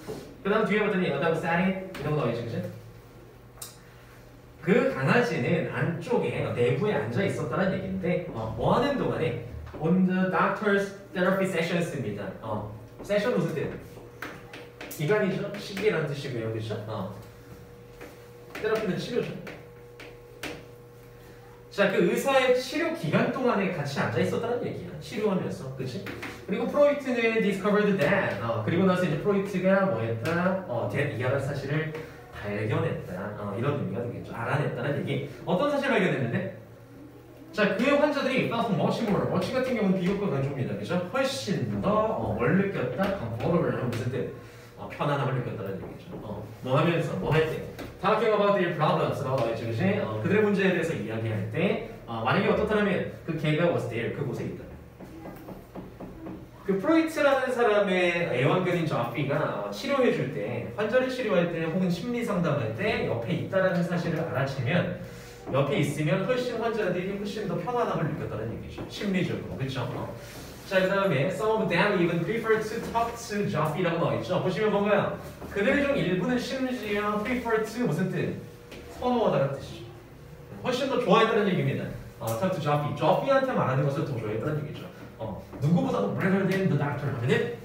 그다음 뒤에 봤더니 여자가 쌀이 이런 거 나와있죠, 그죠? 그 강아지는 안쪽에 내부에 앉아 있었다는 얘기인데 뭐 하는 동안에 on the doctor's therapy sessions입니다. 세션 무슨 뜻? 기간이죠? 시기라는 뜻이고요, 그렇죠? 테라피는 치료죠. 자, 그 의사의 치료 기간 동안에 같이 앉아 있었다는 얘기야. 치료하면서, 그렇지? 그리고 프로이트는 discovered that. 그리고 나서 이제 프로이트가 뭐했다? that 이하라는 사실을 발견했다. 이런 의미가 되겠죠. 알아냈다는 얘기. 어떤 사실을 발견했는데? 자, 그의 환자들이 felt much more. much 같은 경우는 비교과 강조입니다. 그죠? 훨씬 더 뭘 느꼈다? comfortable 하면 무슨 뜻? 편안함을 느꼈다는 얘기죠. 뭐 하면서, 뭐 할 때? Talking about their problems라고 나와있죠, 그지? 그들의 문제에 대해서 이야기할 때 만약에 어떻다면 그 걔가 was there, 그곳에 있다. 그 프로이트라는 사람의 애완견인 저피가 치료해줄 때, 환자를 치료할 때 혹은 심리 상담할 때 옆에 있다라는 사실을 알아채면 옆에 있으면 훨씬 환자들이 훨씬 더 편안함을 느꼈다는 얘기죠. 심리적으로, 그렇죠? 자, 그 다음에 some of them even prefer to talk to Joffrey라고 나와있죠. 보시면 뭔가요? 그들 중 일부는 심지어 prefer to 무슨 뜻? 선호하다는 뜻이죠. 훨씬 더 좋아했다는 얘기입니다. talk to Joffrey. Joffrey한테 말하는 것을 더 좋아했다는 얘기죠. 누구보다도 rather than the doctor 하면은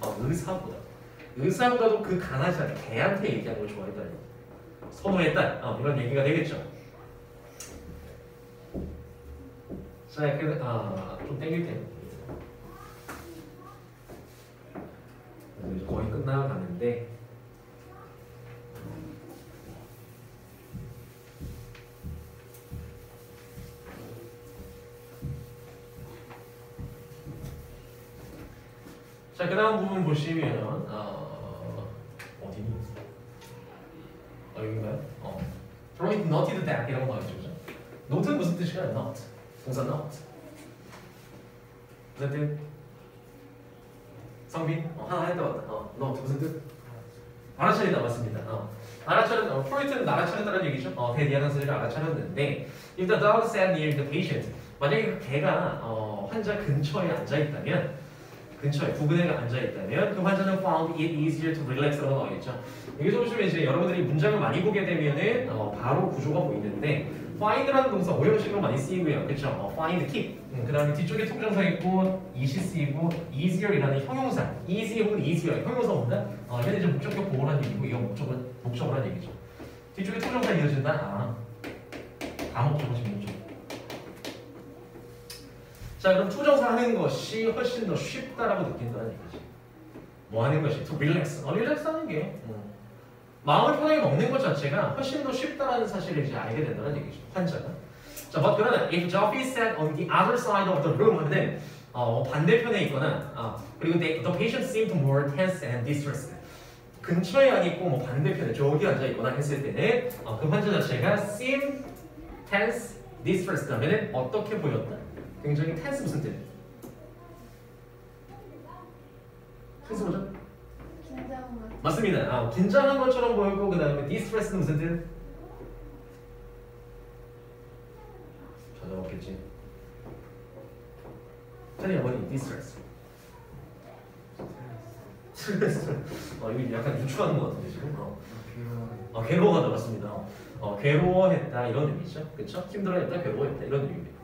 의사보다도 그 강아지한테 걔한테 얘기하는 걸 좋아했다는 얘기. 선호했다. 이런 얘기가 되겠죠. 자, 좀 땡길게요. 이제 거의 끝나가는데 자, 그 다음 부분 보시면 어디니? 여기인가요? Throw it not to the deck 이런 거 나오죠, 그죠? not는 무슨 뜻이야? not 동사 not 무슨 뜻? 성빈? 하나 했다 왔다. not 무슨 뜻? 알아차리다 맞습니다. 프로이트는 알아차렸다는 얘기죠. 대디아는 사실을 알아차렸는데 if the dog sat near the patient 만약에 그 개가 환자 근처에 앉아 있다면 근처에 부근에 앉아 있다면 그 환자는 found it easier to relax라고 나와있죠. 여기서 보시면 이제 여러분들이 문장을 많이 보게 되면은 바로 구조가 보이는데 find라는 동사 오형식으로 많이 쓰이고요, 그렇죠? find, keep. 그다음에 뒤쪽에 통정사 있고 it이 쓰이고 easier이라는 형용사, easy 혹은 easier 형용사 온다. 얘는 이제 목적격 보호라는 얘기고 이거 목적어라는 얘기죠. 뒤쪽에 통정사 이어진다. 다목적어지 목적. 자, 그럼 투정사 하는 것이 훨씬 더 쉽다라고 느낀다는 얘기지. 뭐 하는 것이? to relax. relax 하는 게 마음을 편하게 먹는 것 자체가 훨씬 더 쉽다라는 사실을 이제 알게 된다는 얘기죠. 환자가. 자, 그러나 if Joffy sat on the other side of the room 하면 반대편에 있거나 그리고 the patient seemed more tense and distressed. 근처에 안 있고 뭐 반대편에 저기 앉아 있거나 했을 때는 그 환자 자체가 seem tense, distressed 하면 어떻게 보였다? 굉장히 tense 무슨 뜻? tense 뭐죠? 긴장한 것. 맞습니다. 긴장한 것처럼 보이고 그 다음에 distress는 무슨 뜻? 찾아봤겠지. 찾아야 뭐니? distress. 이거 약간 유추하는 것 같은데 지금. 괴로워하다 맞습니다. 괴로워했다 이런 의미죠. 그렇죠? 힘들어했다, 괴로워했다 이런 의미입니다.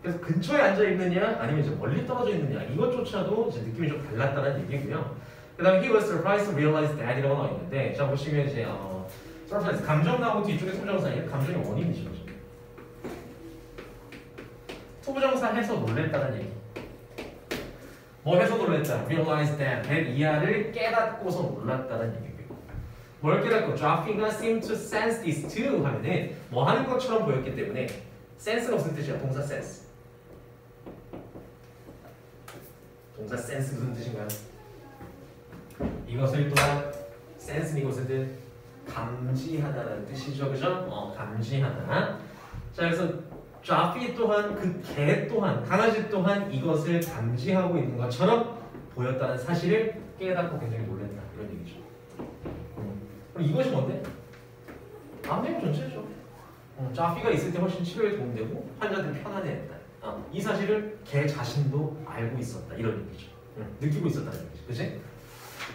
그래서 근처에 앉아 있느냐 아니면 이제 멀리 떨어져 있느냐 이것조차도 이제 느낌이 좀 달랐다는 얘기고요. 그다음에 he was surprised to realize that이라고 나와 있는데 자 보시면 이제 surprise 감정 나오고 뒤쪽에 투부정사예요. 감정의 원인이죠. 투부정사 해서 놀랬다는 얘기. 뭐 해서 놀랬다? realize that 이하를 깨닫고서 놀랐다는 얘기고요. 뭘 깨닫고? Joffy가 seemed to sense this too 하면은 뭐 하는 것처럼 보였기 때문에 sense가 무슨 뜻이야? 동사 sense. 동사 sense 무슨 뜻인가요? 이것을 또한 sense는 이것을 뜻 감지하다라는 뜻이죠, 그죠? 감지하다. 자, 그래서 Joffy 또한 그 개 또한 강아지 또한 이것을 감지하고 있는 것처럼 보였다는 사실을 깨닫고 굉장히 놀랐다 이런 얘기죠. 그럼 이것이 뭔데? 암내용 전체죠. Joffy가 있을 때 훨씬 치료에 도움되고 환자들이 편안해했다. 이 사실을 걔 자신도 알고 있었다 이런 얘기죠. 느끼고 있었다는 얘기죠, 그렇지?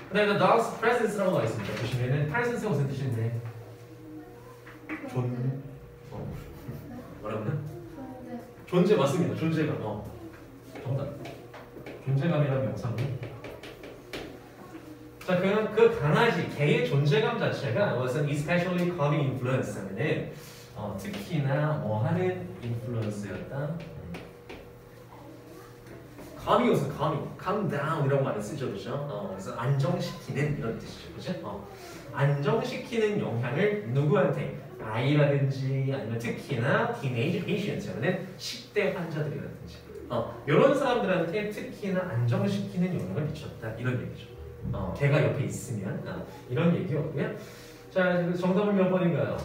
그다음에 the dog's presence라고 나와 있습니다. 보시면은 presence가 무슨 뜻인데? 뭐라고요? 존재 맞습니다. 존재감. 정답. 존재감이라는 명사고. 자, 그 강아지, 개의 존재감 자체가 was an especially calming influence 하면은 특히나 뭐 하는 인플루언스였다. calming 무슨 calm down 이라고 많이 쓰죠, 그렇죠? 그래서 안정시키는 이런 뜻이죠, 그렇죠? 안정시키는 영향을 누구한테? 아이라든지 아니면 특히나 teenage patients라는 10대 환자들이라든지 이런 사람들한테 특히나 안정시키는 영향을 미쳤다 이런 얘기죠. 걔가 옆에 있으면 이런 얘기였고요. 자, 정답은 몇 번인가요?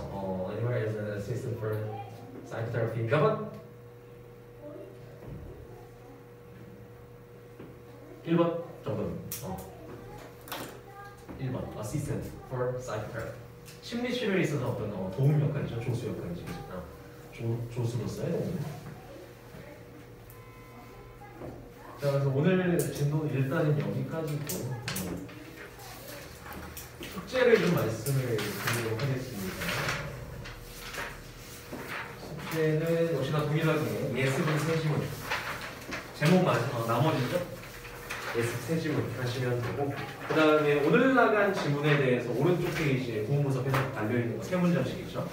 Anywhere as an assistant for psychotherapy 몇 번? 1번 정답. 1번 assistant for psychotherapy. 심리치료에 있어서 어떤 도움 역할이죠, 조수 역할이죠. 조수로서의 도움. 자, 그래서 오늘 진도는 일단은 여기까지고 숙제를 좀 말씀을 드리도록 하겠습니다. 숙제는 역시나 동일하게 예습은 세시문 제목만 나머지죠. 세 지문 이렇게 하시면 되고 그 다음에 오늘 나간 지문에 대해서 오른쪽 페이지에 구문문서 해석 달려있는 거 세 문장씩이죠.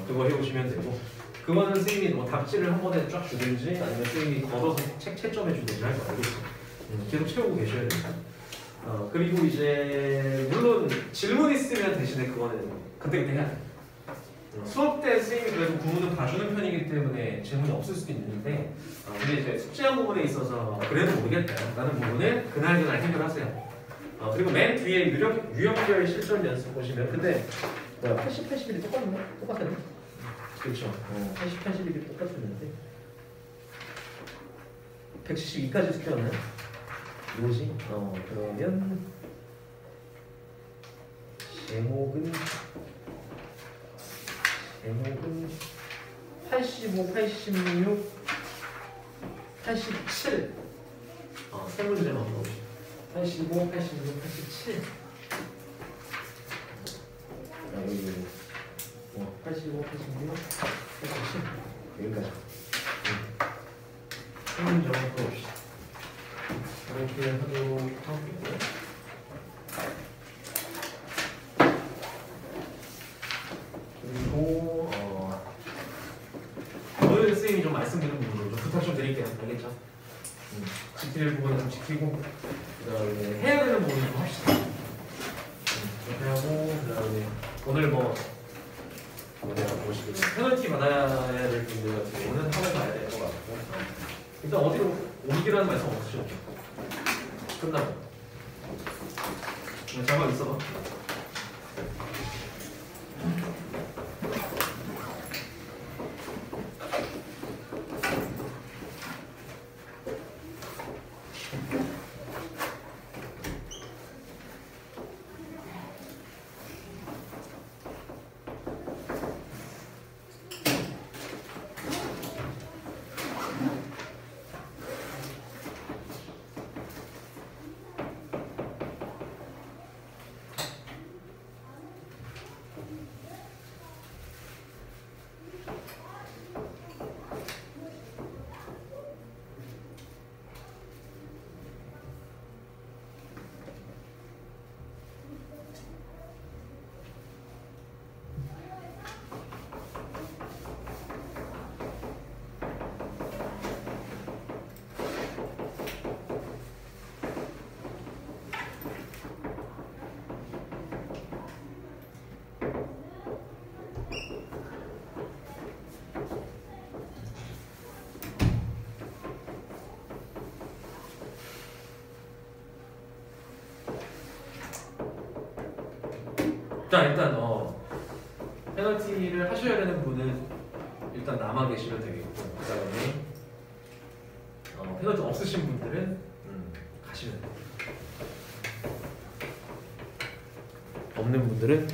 그거 해오시면 되고 그거는 선생님이 뭐 답지를 한 번에 쫙 주든지 아니면 선생님이 걷어서 책 채점해 주든지 할 거 알겠죠. 계속 채우고 계셔야 됩니다. 그리고 이제 물론 질문 있으면 대신에 그거는 그때그때 해야 돼. 수업 때 선생님이 그래도 구문은 봐주는 편이기 때문에 질문이 없을 수도 있는데 근데 이제 숙제한 부분에 있어서 그래도 모르겠다 라는 부분은 그날 해결하세요. 그리고 맨 뒤에 유형별 실전 연습 보시면 근데 뭐야 80, 81이 똑같나? 똑같았네? 그렇죠. 80, 81이 똑같았는데 172까지 시켰나요? 뭐지? 그러면 제목은 85, 86, 87 세 문제만 넣어보시죠. 85, 86, 87 여기 85, 86, 87 여기까지 세 문제만 풀어봅시다. 이렇게 하도록 하고요. 그리고 오늘 선생님이 좀 말씀드린 부분을 좀 부탁 좀 드릴게요. 알겠죠? 지킬 부분은 좀 지키고 그 다음에 해야 되는 부분을 좀 합시다. 이렇게 하고 그 다음에 오늘 내가 보시기로 페널티 받아야 될 분들 같은 경우는 하고 가야 될 것 같고 일단 어디로 옮기라는 말씀 없으시죠? 끝나고 잠깐 있어봐. 자 일단 페널티를 하셔야 되는 분은 일단 남아 계시면 되겠고 그 다음에 페널티 없으신 분들은 가시면 돼요. 없는 분들은